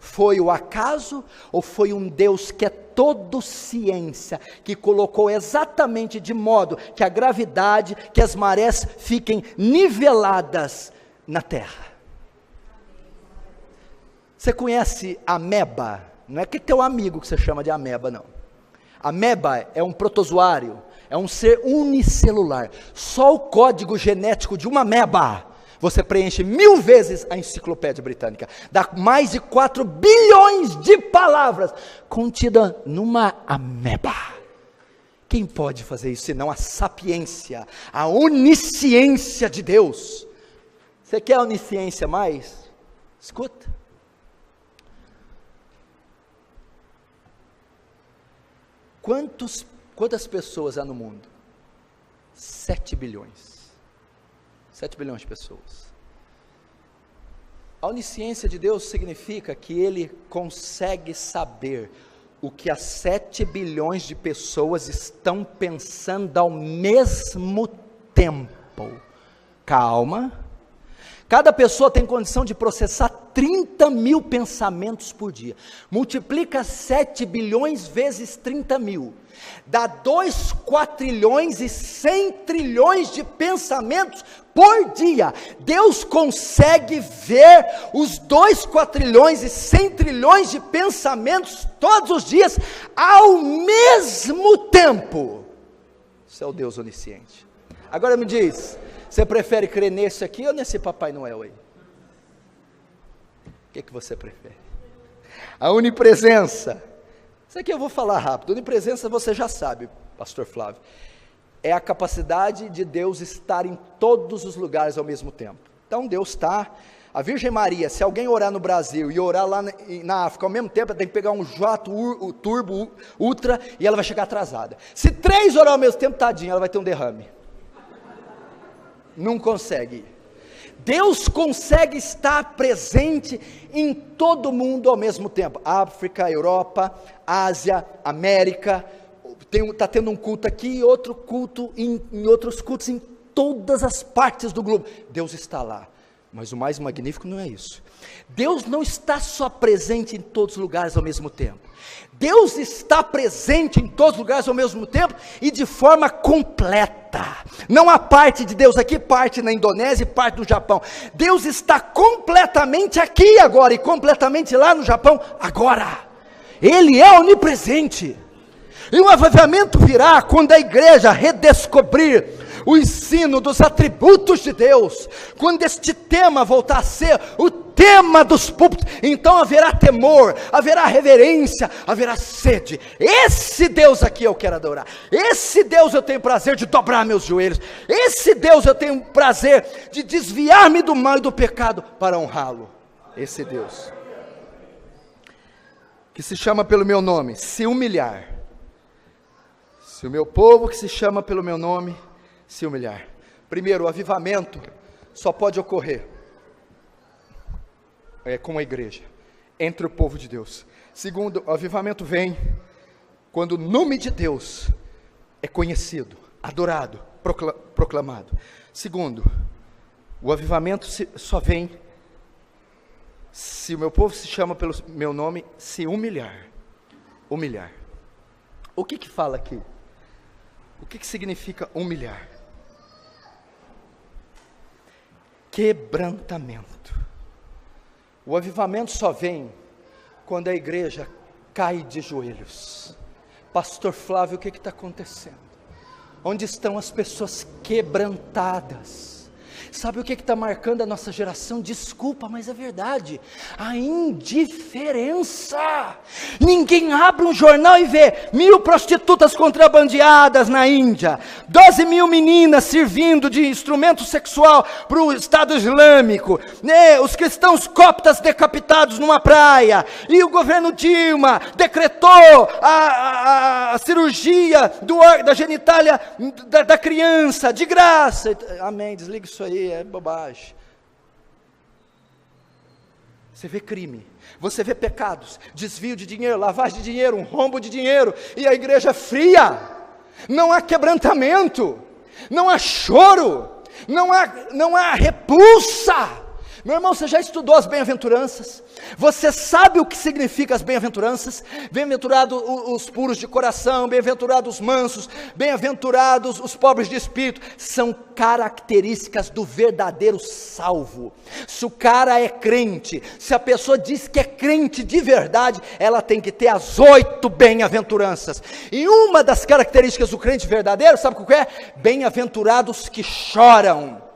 Foi o acaso? Ou foi um Deus que é todo ciência, que colocou exatamente de modo que a gravidade, que as marés fiquem niveladas na Terra? Você conhece ameba? Não é que teu amigo que você chama de ameba, não. Ameba é um protozoário, é um ser unicelular. Só o código genético de uma ameba você preenche 1000 vezes a enciclopédia britânica. Dá mais de 4 bilhões de palavras contidas numa ameba. Quem pode fazer isso senão a sapiência, a onisciência de Deus? Você quer a onisciência mais? Escuta. Quantas pessoas há no mundo? 7 bilhões. 7 bilhões de pessoas. A onisciência de Deus significa que Ele consegue saber o que as 7 bilhões de pessoas estão pensando ao mesmo tempo. Calma. Cada pessoa tem condição de processar 30 mil pensamentos por dia. Multiplica 7 bilhões vezes 30 mil. Dá 2 quatrilhões e 100 trilhões de pensamentos por dia. Deus consegue ver os 2 quatrilhões e 100 trilhões de pensamentos todos os dias ao mesmo tempo. Isso é o Deus onisciente. Agora me diz, você prefere crer nesse aqui ou nesse Papai Noel aí? O que você prefere? A onipresença. Isso aqui eu vou falar rápido. Onipresença você já sabe, pastor Flávio. É a capacidade de Deus estar em todos os lugares ao mesmo tempo. Então Deus está. A Virgem Maria, se alguém orar no Brasil e orar lá na África ao mesmo tempo, ela tem que pegar um jato turbo ultra e ela vai chegar atrasada. Se 3 orar ao mesmo tempo, tadinha, ela vai ter um derrame. Não consegue. Deus consegue estar presente em todo mundo ao mesmo tempo. África, Europa, Ásia, América. Está tendo um culto aqui, outro culto em outros cultos em todas as partes do globo. Deus está lá. Mas o mais magnífico não é isso. Deus não está só presente em todos os lugares ao mesmo tempo. Deus está presente em todos os lugares ao mesmo tempo e de forma completa. Não há parte de Deus aqui, parte na Indonésia e parte no Japão. Deus está completamente aqui agora e completamente lá no Japão agora. Ele é onipresente. E um avivamento virá quando a igreja redescobrir o ensino dos atributos de Deus, quando este tema voltar a ser o tema dos púlpitos, então haverá temor, haverá reverência, haverá sede. Esse Deus aqui eu quero adorar, esse Deus eu tenho prazer de dobrar meus joelhos, esse Deus eu tenho prazer de desviar-me do mal e do pecado para honrá-lo. Esse Deus que se chama pelo meu nome, se humilhar, se o meu povo que se chama pelo meu nome se humilhar. Primeiro, o avivamento só pode ocorrer com a igreja, entre o povo de Deus. Segundo, o avivamento vem quando o nome de Deus é conhecido, adorado, proclamado. Segundo, o avivamento só vem se o meu povo se chama pelo meu nome se humilhar. Humilhar. O que fala aqui? O que significa humilhar? Quebrantamento. O avivamento só vem quando a igreja cai de joelhos. Pastor Flávio, o que está acontecendo? Onde estão as pessoas quebrantadas? Sabe o que está marcando a nossa geração? Desculpa, mas é verdade. A indiferença. Ninguém abre um jornal e vê 1.000 prostitutas contrabandeadas na Índia, 12 mil meninas servindo de instrumento sexual para o Estado Islâmico, né? Os cristãos coptas decapitados numa praia, e o governo Dilma decretou a cirurgia da genitália da criança, de graça. Amém, desliga isso aí. É bobagem. Você vê crime, você vê pecados, desvio de dinheiro, lavagem de dinheiro, um rombo de dinheiro, e a igreja fria. Não há quebrantamento, não há choro, não há repulsa. Meu irmão, você já estudou as bem-aventuranças? Você sabe o que significa as bem-aventuranças? Bem-aventurados os puros de coração, bem-aventurados os mansos, bem-aventurados os pobres de espírito. São características do verdadeiro salvo. Se o cara é crente, se a pessoa diz que é crente de verdade, ela tem que ter as 8 bem-aventuranças. E uma das características do crente verdadeiro, sabe o que é? Bem-aventurados que choram.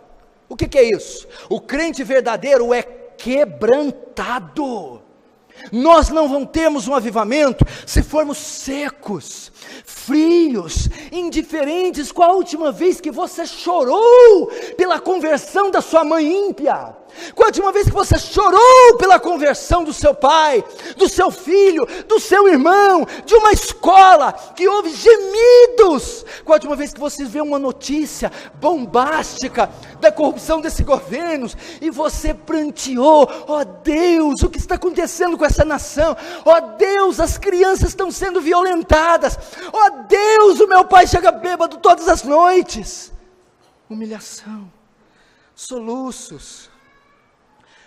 O que é isso? O crente verdadeiro é quebrantado. Nós não vamos termos um avivamento se formos secos, frios, indiferentes. Qual a última vez que você chorou pela conversão da sua mãe ímpia? Qual a última vez que você chorou pela conversão do seu pai, do seu filho, do seu irmão, de uma escola que houve gemidos? Qual a última vez que você vê uma notícia bombástica da corrupção desses governos e você pranteou? Ó Deus, o que está acontecendo com essa nação? Ó Deus, as crianças estão sendo violentadas. Ó Deus, o meu pai chega bêbado todas as noites. Humilhação, soluços,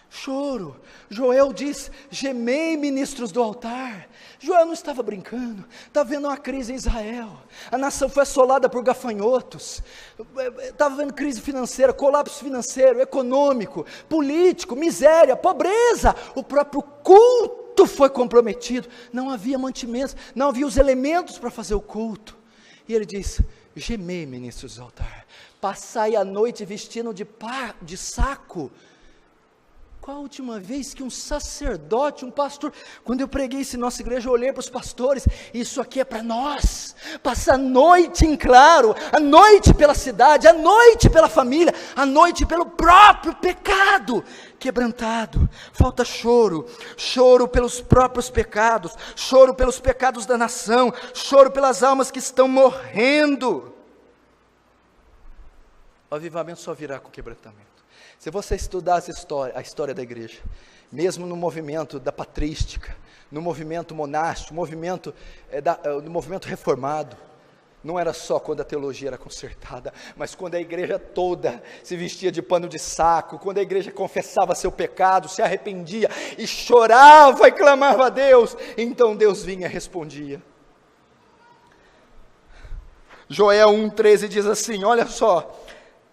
choro. Joel diz: gemei, ministros do altar. Joel não estava brincando, estava vendo uma crise em Israel, a nação foi assolada por gafanhotos, estava vendo crise financeira, colapso financeiro, econômico, político, miséria, pobreza, o próprio culto foi comprometido, não havia mantimentos, não havia os elementos para fazer o culto, e ele diz: gemei, ministros do altar, passai a noite vestindo de saco. Qual a última vez que um sacerdote, um pastor, quando eu preguei isso em nossa igreja, eu olhei para os pastores, isso aqui é para nós, passar a noite em claro, a noite pela cidade, a noite pela família, a noite pelo próprio pecado, quebrantado, falta choro, choro pelos próprios pecados, choro pelos pecados da nação, choro pelas almas que estão morrendo. O avivamento só virá com quebrantamento. Se você estudar a história da igreja, mesmo no movimento da patrística, no movimento monástico, no movimento reformado, não era só quando a teologia era consertada, mas quando a igreja toda se vestia de pano de saco, quando a igreja confessava seu pecado, se arrependia e chorava e clamava a Deus, então Deus vinha e respondia. Joel 1,13 diz assim, olha só,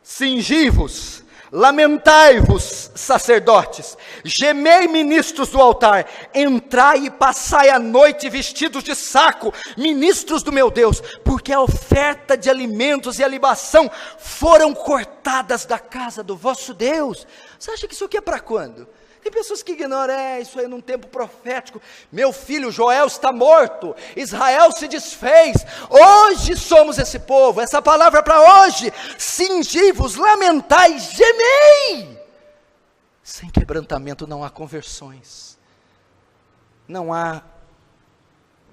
cingi-vos, lamentai-vos, sacerdotes, gemei, ministros do altar, entrai e passai a noite vestidos de saco, ministros do meu Deus, porque a oferta de alimentos e a libação foram cortadas da casa do vosso Deus. Você acha que isso aqui é para quando? Tem pessoas que ignoram, isso aí num tempo profético. Meu filho, Joel está morto, Israel se desfez, hoje somos esse povo, essa palavra é para hoje. Cingi-vos, lamentai, gemei. Sem quebrantamento não há conversões, não há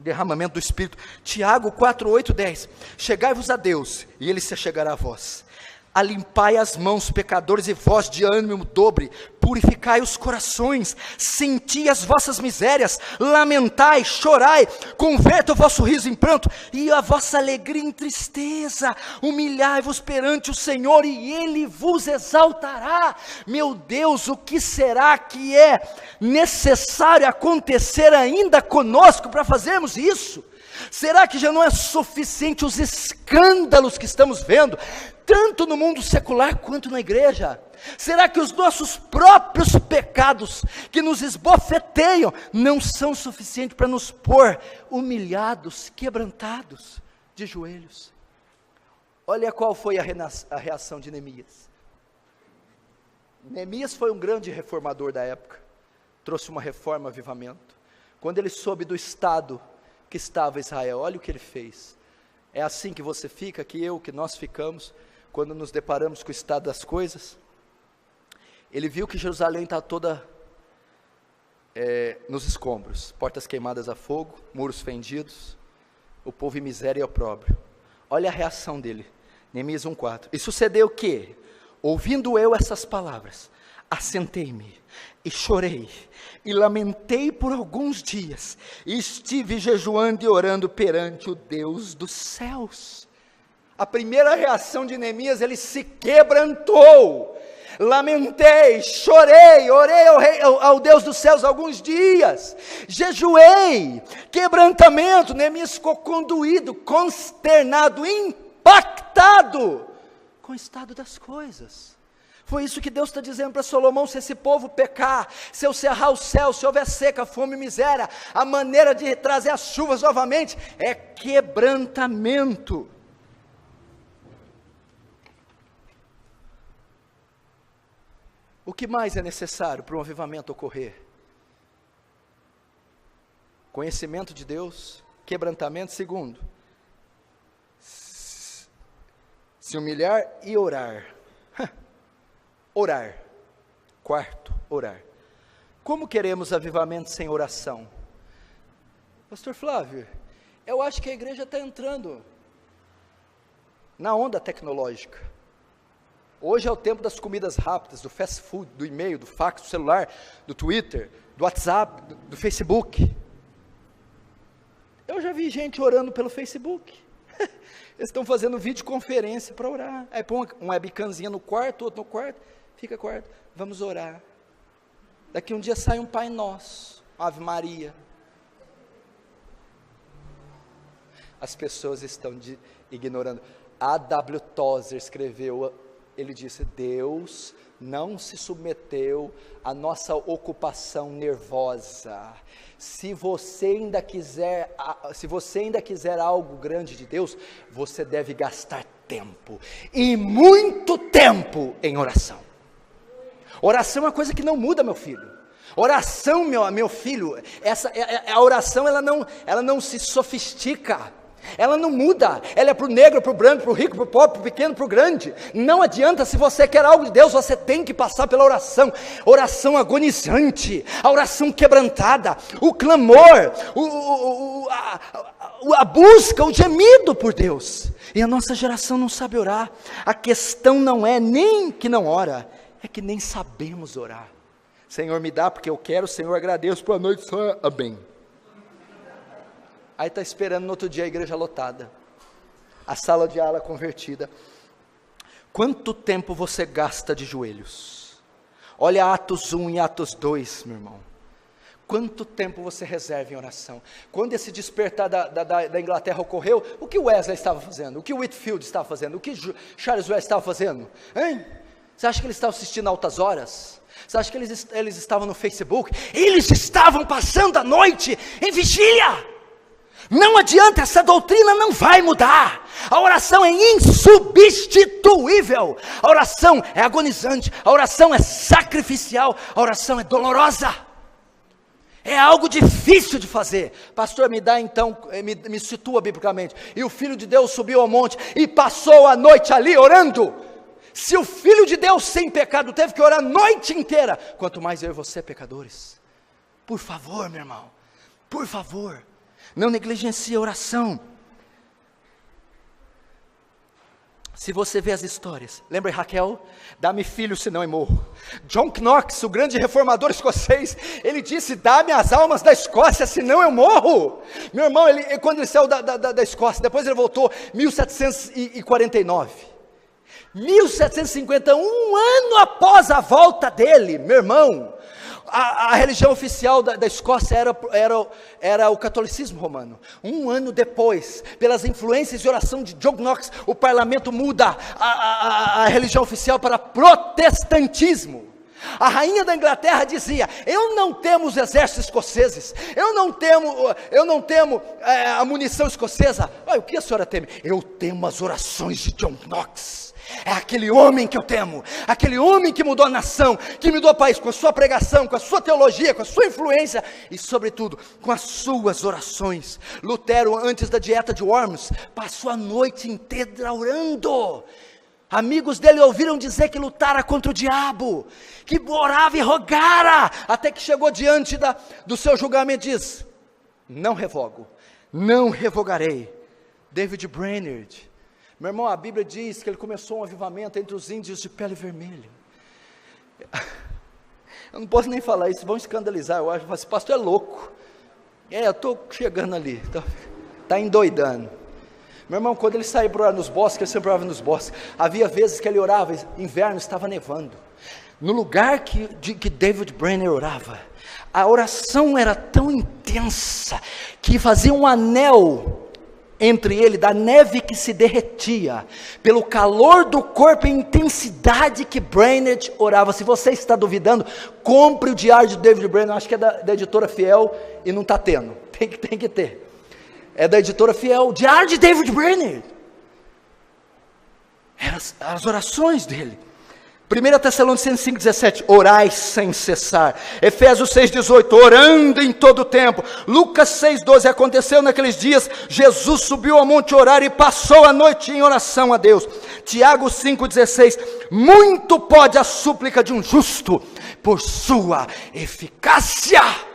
derramamento do Espírito. Tiago 4:8-10, chegai-vos a Deus, e Ele se chegará a vós. Alimpai as mãos, pecadores, e vós de ânimo dobre, purificai os corações, senti as vossas misérias, lamentai, chorai, converta o vosso riso em pranto, e a vossa alegria em tristeza, humilhai-vos perante o Senhor, e Ele vos exaltará. Meu Deus, o que será que é necessário acontecer ainda conosco para fazermos isso? Será que já não é suficiente os escândalos que estamos vendo, tanto no mundo secular quanto na igreja? Será que os nossos próprios pecados, que nos esbofeteiam, não são suficientes para nos pôr humilhados, quebrantados, de joelhos? Olha qual foi a reação de Neemias. Neemias foi um grande reformador da época, trouxe uma reforma, avivamento. Quando ele soube do estado que estava Israel, olha o que ele fez. É assim que você fica, que nós ficamos, quando nos deparamos com o estado das coisas. Ele viu que Jerusalém está toda nos escombros, portas queimadas a fogo, muros fendidos, o povo em miséria e opróbrio. Olha a reação dele, Neemias 1,4. E sucedeu que, ouvindo eu essas palavras, assentei-me e chorei, e lamentei por alguns dias, e estive jejuando e orando perante o Deus dos céus. A primeira reação de Neemias, ele se quebrantou, lamentei, chorei, orei ao Deus dos céus alguns dias, jejuei, quebrantamento. Neemias ficou conduído, consternado, impactado com o estado das coisas. Foi isso que Deus está dizendo para Salomão: se esse povo pecar, se eu cerrar o céu, se houver seca, fome e miséria, a maneira de trazer as chuvas novamente é quebrantamento. O que mais é necessário para um avivamento ocorrer? Conhecimento de Deus, quebrantamento. Segundo, se humilhar e orar. Orar. Quarto, orar. Como queremos avivamento sem oração? Pastor Flávio, eu acho que a igreja está entrando na onda tecnológica. Hoje é o tempo das comidas rápidas, do fast food, do e-mail, do fax, do celular, do Twitter, do WhatsApp, do Facebook. Eu já vi gente orando pelo Facebook. Eles estão fazendo videoconferência para orar. Aí põe uma webcamzinha no quarto, outro no quarto, fica quarto, vamos orar. Daqui um dia sai um Pai Nosso, Ave Maria. As pessoas estão ignorando. A.W. Tozer escreveu, ele disse: Deus não se submeteu à nossa ocupação nervosa. Se você ainda quiser algo grande de Deus, você deve gastar tempo, e muito tempo, em oração. Oração é uma coisa que não muda, meu filho. Oração, meu filho, a oração ela não se sofistica. Ela não muda, ela é para o negro, para o branco, para o rico, para o pobre, para o pequeno, para o grande. Não adianta, se você quer algo de Deus, você tem que passar pela oração. Oração agonizante, a oração quebrantada, o clamor, a busca, o gemido por Deus. E a nossa geração não sabe orar. A questão não é nem que não ora, é que nem sabemos orar. Senhor, me dá porque eu quero, Senhor, agradeço, boa noite, Senhor, amém. Aí está esperando no outro dia a igreja lotada. a sala de aula convertida. Quanto tempo você gasta de joelhos? Olha Atos 1 e Atos 2, meu irmão. Quanto tempo você reserva em oração? Quando esse despertar da Inglaterra ocorreu, o que Wesley estava fazendo? O que Whitefield estava fazendo? O que Charles Wesley estava fazendo? Hein? Você acha que eles estavam assistindo altas horas? Você acha que eles estavam no Facebook? Eles estavam passando a noite em vigília. Não adianta, essa doutrina não vai mudar. A oração é insubstituível. A oração é agonizante. A oração é sacrificial. A oração é dolorosa. É algo difícil de fazer. Pastor, me dá então, me situa biblicamente. E o Filho de Deus subiu ao monte e passou a noite ali orando. Se o Filho de Deus sem pecado teve que orar a noite inteira, quanto mais eu e você, pecadores. Por favor, meu irmão, por favor, não negligencie a oração. Se você vê as histórias, lembra Raquel? Dá-me filho, senão eu morro. John Knox, o grande reformador escocês, ele disse, dá-me as almas da Escócia, senão eu morro. Meu irmão, quando ele saiu da Escócia, depois ele voltou, 1749. 1750, um ano após a volta dele, meu irmão, a religião oficial da Escócia era o catolicismo romano. Um ano depois, pelas influências de oração de John Knox, o parlamento muda a religião oficial para protestantismo. A rainha da Inglaterra dizia, eu não temo os exércitos escoceses, eu não temo a munição escocesa. O que a senhora teme? Eu temo as orações de John Knox. É aquele homem que eu temo, aquele homem que mudou a nação, que mudou o país, com a sua pregação, com a sua teologia, com a sua influência, e sobretudo, com as suas orações. Lutero, antes da dieta de Worms, passou a noite inteira orando. Amigos dele ouviram dizer que lutara contra o diabo, que orava e rogara, até que chegou diante do seu julgamento e diz, não revogo, não revogarei. David Brainerd, meu irmão, a Bíblia diz que ele começou um avivamento entre os índios de pele vermelha. Eu não posso nem falar isso, vão escandalizar, eu acho, esse pastor é louco. Eu estou chegando ali, está endoidando. Meu irmão, quando ele saía para orar nos bosques, ele sempre orava nos bosques, havia vezes que ele orava, inverno estava nevando. No lugar que David Brainerd orava, a oração era tão intensa, que fazia um anel entre ele, da neve que se derretia, pelo calor do corpo e intensidade que Brainerd orava. Se você está duvidando, compre o diário de David Brainerd, acho que é da editora Fiel, e não está tendo, tem que ter, é da editora Fiel, o diário de David Brainerd, eram as orações dele. 1 Tessalonicenses 5,17, orai sem cessar. Efésios 6,18, orando em todo o tempo. Lucas 6,12, aconteceu naqueles dias, Jesus subiu ao monte orar e passou a noite em oração a Deus. Tiago 5,16, muito pode a súplica de um justo, por sua eficácia.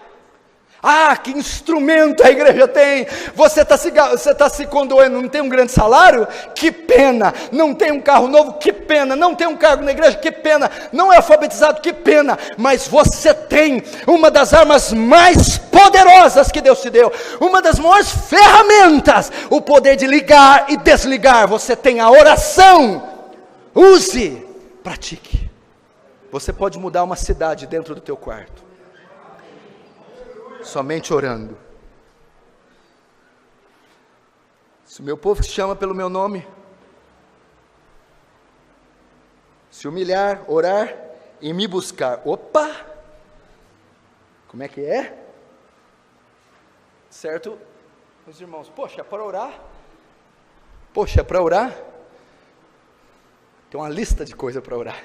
Ah, que instrumento a igreja tem. Você está se condoendo, não tem um grande salário? Que pena. Não tem um carro novo? Que pena. Não tem um cargo na igreja? Que pena. Não é alfabetizado? Que pena. Mas você tem uma das armas mais poderosas que Deus te deu, uma das maiores ferramentas, o poder de ligar e desligar. Você tem a oração. Use, pratique. Você pode mudar uma cidade dentro do teu quarto, somente orando. Se o meu povo se chama pelo meu nome, se humilhar, orar e me buscar. Opa! Como é que é? Certo, meus irmãos? Poxa, é para orar? Poxa, é para orar? Tem uma lista de coisas para orar.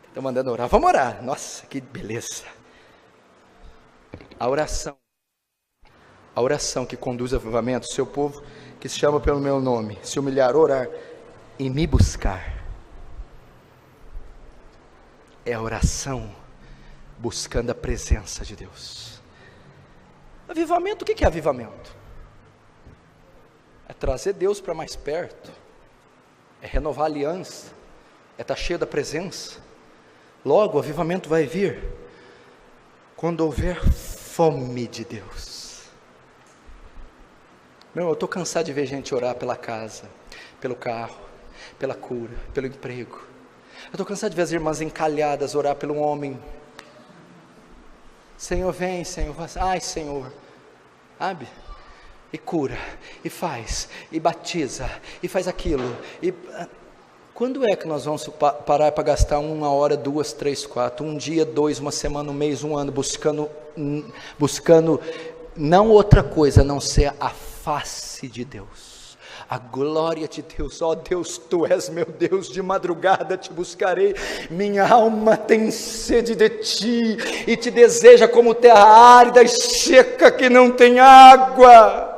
Estão mandando orar, vamos orar. Nossa, que beleza. A oração que conduz ao avivamento, seu povo que se chama pelo meu nome, se humilhar, orar e me buscar. É a oração buscando a presença de Deus. Avivamento, o que é avivamento? É trazer Deus para mais perto, é renovar a aliança, é estar cheio da presença. Logo o avivamento vai vir quando houver fome de Deus. Meu, eu estou cansado de ver gente orar pela casa. pelo carro, pela cura, pelo emprego. Eu estou cansado de ver as irmãs encalhadas orar pelo homem. Senhor, vem, Senhor, ai Senhor, sabe? E cura, e faz, e batiza, e faz aquilo. E quando é que nós vamos parar para gastar 1 hora, 2, 3, 4, um dia, 2, uma semana, um mês, um ano, buscando não outra coisa, a não ser a face de Deus, a glória de Deus. Ó Deus, Tu és meu Deus, de madrugada Te buscarei, minha alma tem sede de Ti, e Te deseja como terra árida e seca que não tem água.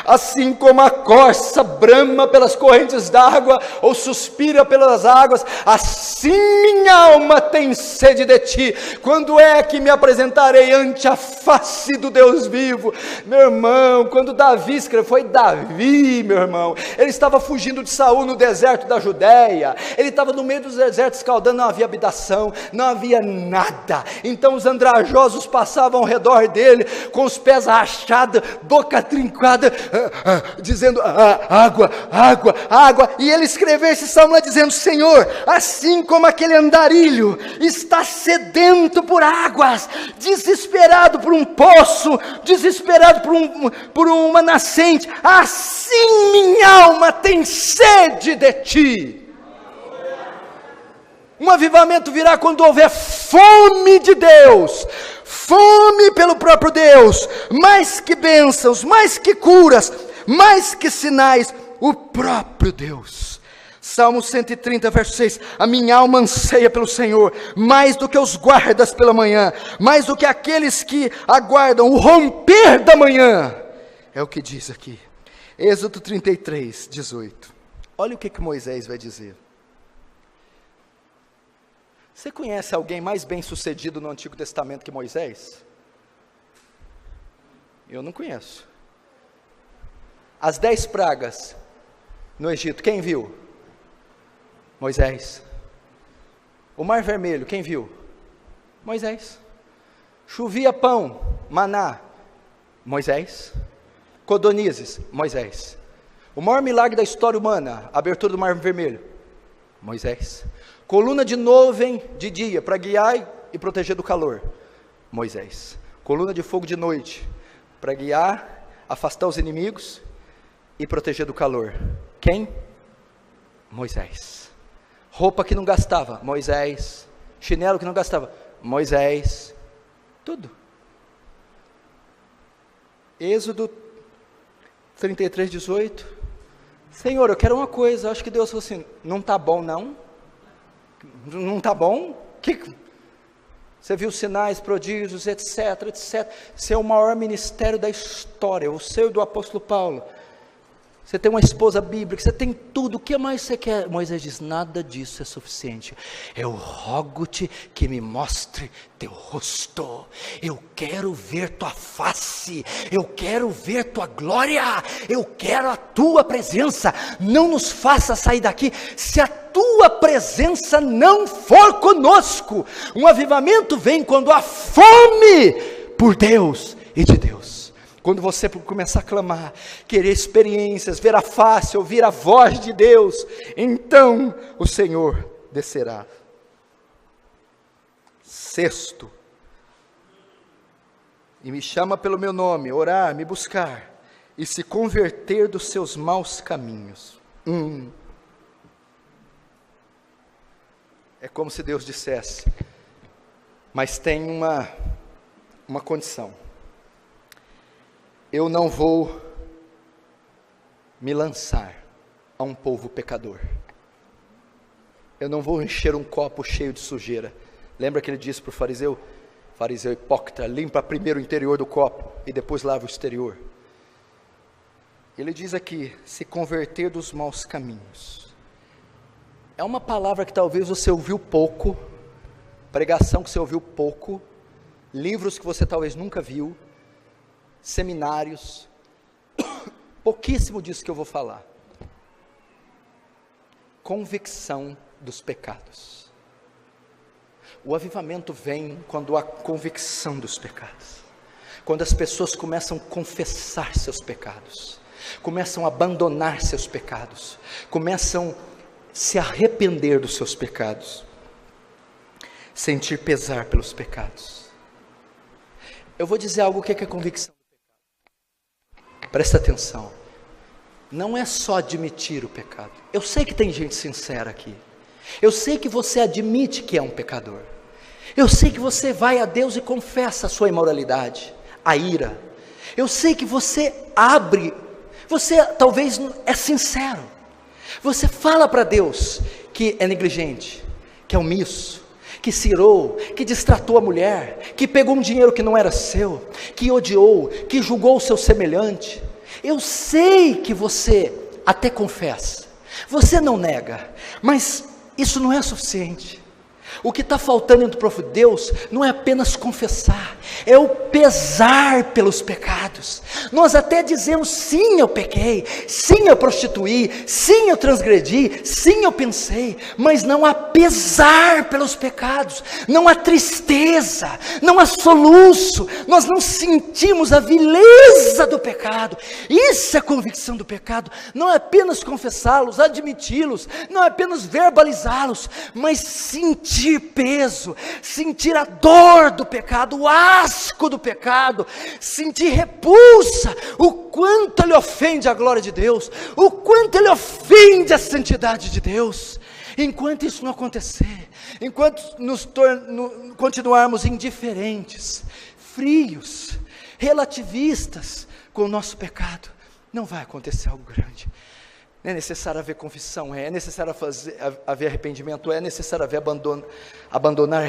Assim como a corça brama pelas correntes d'água, ou suspira pelas águas, assim minha alma tem sede de Ti. Quando é que me apresentarei ante a face do Deus vivo? Meu irmão, quando Davi escreveu, foi Davi, meu irmão, ele estava fugindo de Saul no deserto da Judéia, ele estava no meio dos desertos escaldando, não havia habitação, não havia nada. Então os andrajosos passavam ao redor dele, com os pés rachados, boca trincada, dizendo água, água, água. E ele escreveu esse salmo dizendo: Senhor, assim como aquele andarilho está sedento por águas, desesperado por um poço, desesperado por uma nascente, assim minha alma tem sede de Ti. Um avivamento virá quando houver fome de Deus, fome pelo próprio Deus, mais que bênçãos, mais que curas, mais que sinais, o próprio Deus. Salmo 130, verso 6, a minha alma anseia pelo Senhor, mais do que os guardas pela manhã, mais do que aqueles que aguardam o romper da manhã, é o que diz aqui, Êxodo 33, 18, olha o que Moisés vai dizer. Você conhece alguém mais bem sucedido no Antigo Testamento que Moisés? Eu não conheço. As 10 pragas no Egito, quem viu? Moisés. O Mar Vermelho, quem viu? Moisés. Chovia pão, maná, Moisés. Codornizes, Moisés. O maior milagre da história humana, a abertura do Mar Vermelho, Moisés. Coluna de nuvem de dia, para guiar e proteger do calor, Moisés. Coluna de fogo de noite, para guiar, afastar os inimigos e proteger do calor. Quem? Moisés. Roupa que não gastava, Moisés. Chinelo que não gastava, Moisés. Tudo. Êxodo 33, 18. Senhor, eu quero uma coisa. Acho que Deus falou assim: não está bom não? Não está bom? Você viu sinais, prodígios, etc, etc. Você é o maior ministério da história, o seu e do apóstolo Paulo. Você tem uma esposa bíblica, você tem tudo, o que mais você quer? Moisés diz: nada disso é suficiente. Eu rogo-te que me mostre teu rosto. Eu quero ver tua face, eu quero ver tua glória, eu quero a tua presença. Não nos faça sair daqui se a tua presença não for conosco. Um avivamento vem quando há fome por Deus e de Deus. Quando você começar a clamar, querer experiências, ver a face, ouvir a voz de Deus, então o Senhor descerá. Sexto, e me chama pelo meu nome, orar, me buscar, e se converter dos seus maus caminhos. É como se Deus dissesse: mas tem uma condição. Eu não vou me lançar a um povo pecador. Eu não vou encher um copo cheio de sujeira. Lembra que ele disse para o fariseu? Fariseu hipócrita, limpa primeiro o interior do copo e depois lava o exterior. Ele diz aqui: se converter dos maus caminhos. É uma palavra que talvez você ouviu pouco, pregação que você ouviu pouco, livros que você talvez nunca viu, seminários, pouquíssimo disso que eu vou falar. Convicção dos pecados. O avivamento vem quando há convicção dos pecados, quando as pessoas começam a confessar seus pecados, começam a abandonar seus pecados, começam a se arrepender dos seus pecados, sentir pesar pelos pecados. Eu vou dizer algo, o que é convicção do pecado? Presta atenção, não é só admitir o pecado. Eu sei que tem gente sincera aqui, eu sei que você admite que é um pecador, eu sei que você vai a Deus e confessa a sua imoralidade, a ira, eu sei que você abre, você talvez é sincero, você fala para Deus que é negligente, que é omisso, que se irou, que destratou a mulher, que pegou um dinheiro que não era seu, que odiou, que julgou o seu semelhante. Eu sei que você até confessa, você não nega, mas isso não é suficiente. O que está faltando entre o povo de Deus não é apenas confessar, é o pesar pelos pecados. Nós até dizemos, sim, eu pequei, sim, eu prostituí, sim, eu transgredi, sim, eu pensei, mas não há pesar pelos pecados, não há tristeza, não há soluço, nós não sentimos a vileza do pecado. Isso é convicção do pecado, não é apenas confessá-los, admiti-los, não é apenas verbalizá-los, mas sentir peso, sentir a dor do pecado, o asco do pecado, sentir repulsa, o quanto ele ofende a glória de Deus, o quanto ele ofende a santidade de Deus. Enquanto isso não acontecer, enquanto continuarmos indiferentes, frios, relativistas com o nosso pecado, não vai acontecer algo grande. É necessário haver confissão, é necessário haver arrependimento, é necessário haver abandonar,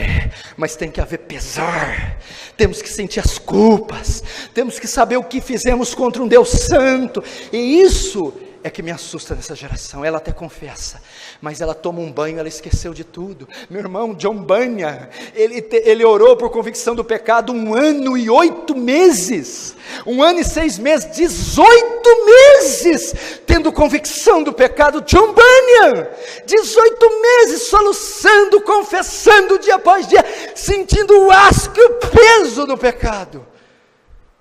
mas tem que haver pesar, temos que sentir as culpas, temos que saber o que fizemos contra um Deus santo, e isso é que me assusta nessa geração. Ela até confessa, mas ela toma um banho, ela esqueceu de tudo. Meu irmão John Bunyan, ele orou por convicção do pecado 1 ano e 8 meses, 1 ano e 6 meses, 18 meses, tendo convicção do pecado. John Bunyan, 18 meses soluçando, confessando dia após dia, sentindo o asco e o peso do pecado.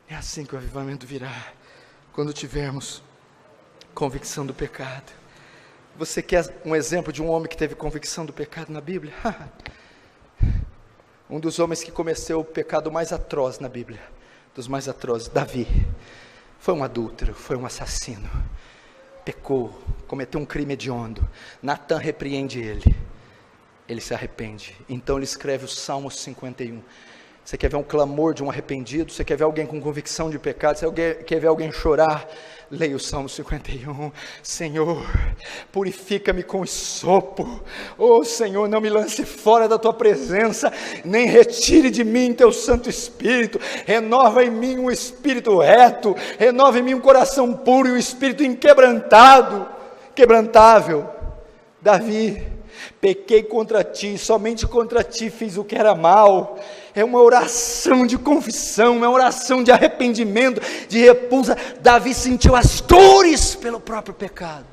É assim que o avivamento virá, quando tivermos convicção do pecado. Você quer um exemplo de um homem que teve convicção do pecado na Bíblia? Um dos homens que cometeu o pecado mais atroz na Bíblia, dos mais atrozes, Davi. Foi um adúltero, foi um assassino, pecou, cometeu um crime hediondo. Natan repreende ele se arrepende, então ele escreve o Salmo 51. Você quer ver um clamor de um arrependido? Você quer ver alguém com convicção de pecado? Você quer ver alguém chorar? Leia o Salmo 51. Senhor, purifica-me com hisopo. Oh Senhor, não me lance fora da tua presença, nem retire de mim teu Santo Espírito. Renova em mim um espírito reto, renova em mim um coração puro e um espírito quebrantável. Davi, pequei contra ti, somente contra ti fiz o que era mal. É uma oração de confissão, é uma oração de arrependimento, de repulsa. Davi sentiu as dores pelo próprio pecado.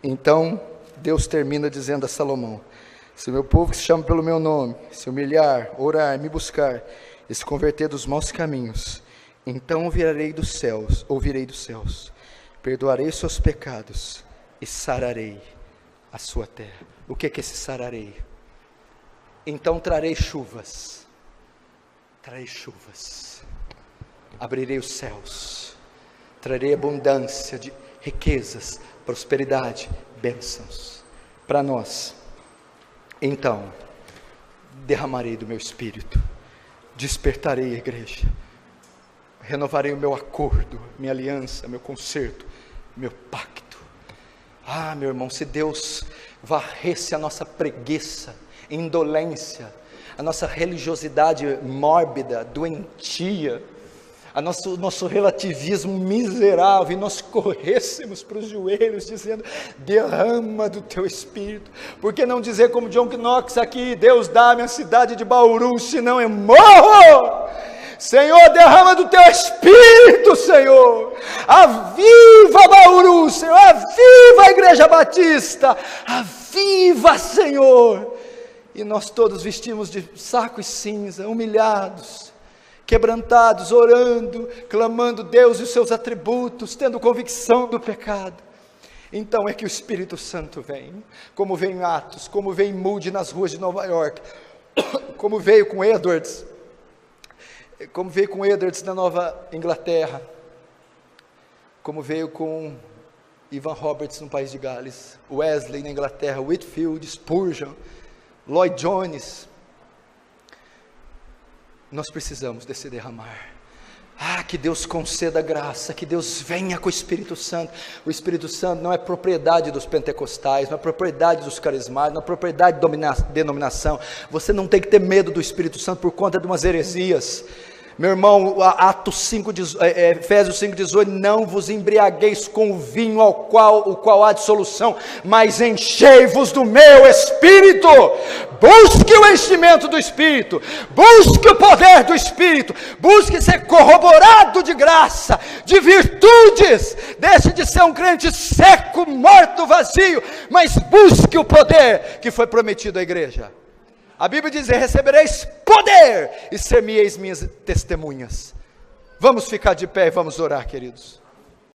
Então Deus termina dizendo a Salomão: se o meu povo que se chama pelo meu nome se humilhar, orar, me buscar e se converter dos maus caminhos, então ouvirei dos céus, perdoarei os seus pecados e sararei a sua terra. O que é esse sararei? Então trarei chuvas, abrirei os céus, trarei abundância de riquezas, prosperidade, bênçãos para nós. Então derramarei do meu espírito, despertarei a igreja, renovarei o meu acordo, minha aliança, meu concerto, meu pacto. Ah, meu irmão, se Deus varresse a nossa preguiça, indolência, a nossa religiosidade mórbida, doentia, o nosso relativismo miserável, e nós corrêssemos para os joelhos dizendo: derrama do teu Espírito. Por que não dizer como John Knox aqui: Deus dá-me a cidade de Bauru, senão eu morro. Senhor, derrama do teu Espírito, Senhor, aviva Bauru, Senhor, aviva a Igreja Batista, aviva, Senhor. E nós todos vestimos de saco e cinza, humilhados, quebrantados, orando, clamando Deus e os seus atributos, tendo convicção do pecado. Então é que o Espírito Santo vem, como veio em Atos, como veio em Moody nas ruas de Nova York, como veio com Edwards, na Nova Inglaterra, como veio com Ivan Roberts no país de Gales, Wesley na Inglaterra, Whitefield, Spurgeon, Lloyd Jones. Nós precisamos desse derramar. Que Deus conceda graça, que Deus venha com o Espírito Santo. O Espírito Santo não é propriedade dos pentecostais, não é propriedade dos carismáticos, não é propriedade de denominação. Você não tem que ter medo do Espírito Santo por conta de umas heresias. Meu irmão, Efésios 5,18, não vos embriagueis com o vinho o qual há dissolução, mas enchei-vos do meu Espírito. Busque o enchimento do Espírito, busque o poder do Espírito, busque ser corroborado de graça, de virtudes. Deixe de ser um crente seco, morto, vazio, mas busque o poder que foi prometido à igreja. A Bíblia diz: recebereis poder e ser-me-eis minhas testemunhas. Vamos ficar de pé e vamos orar, queridos.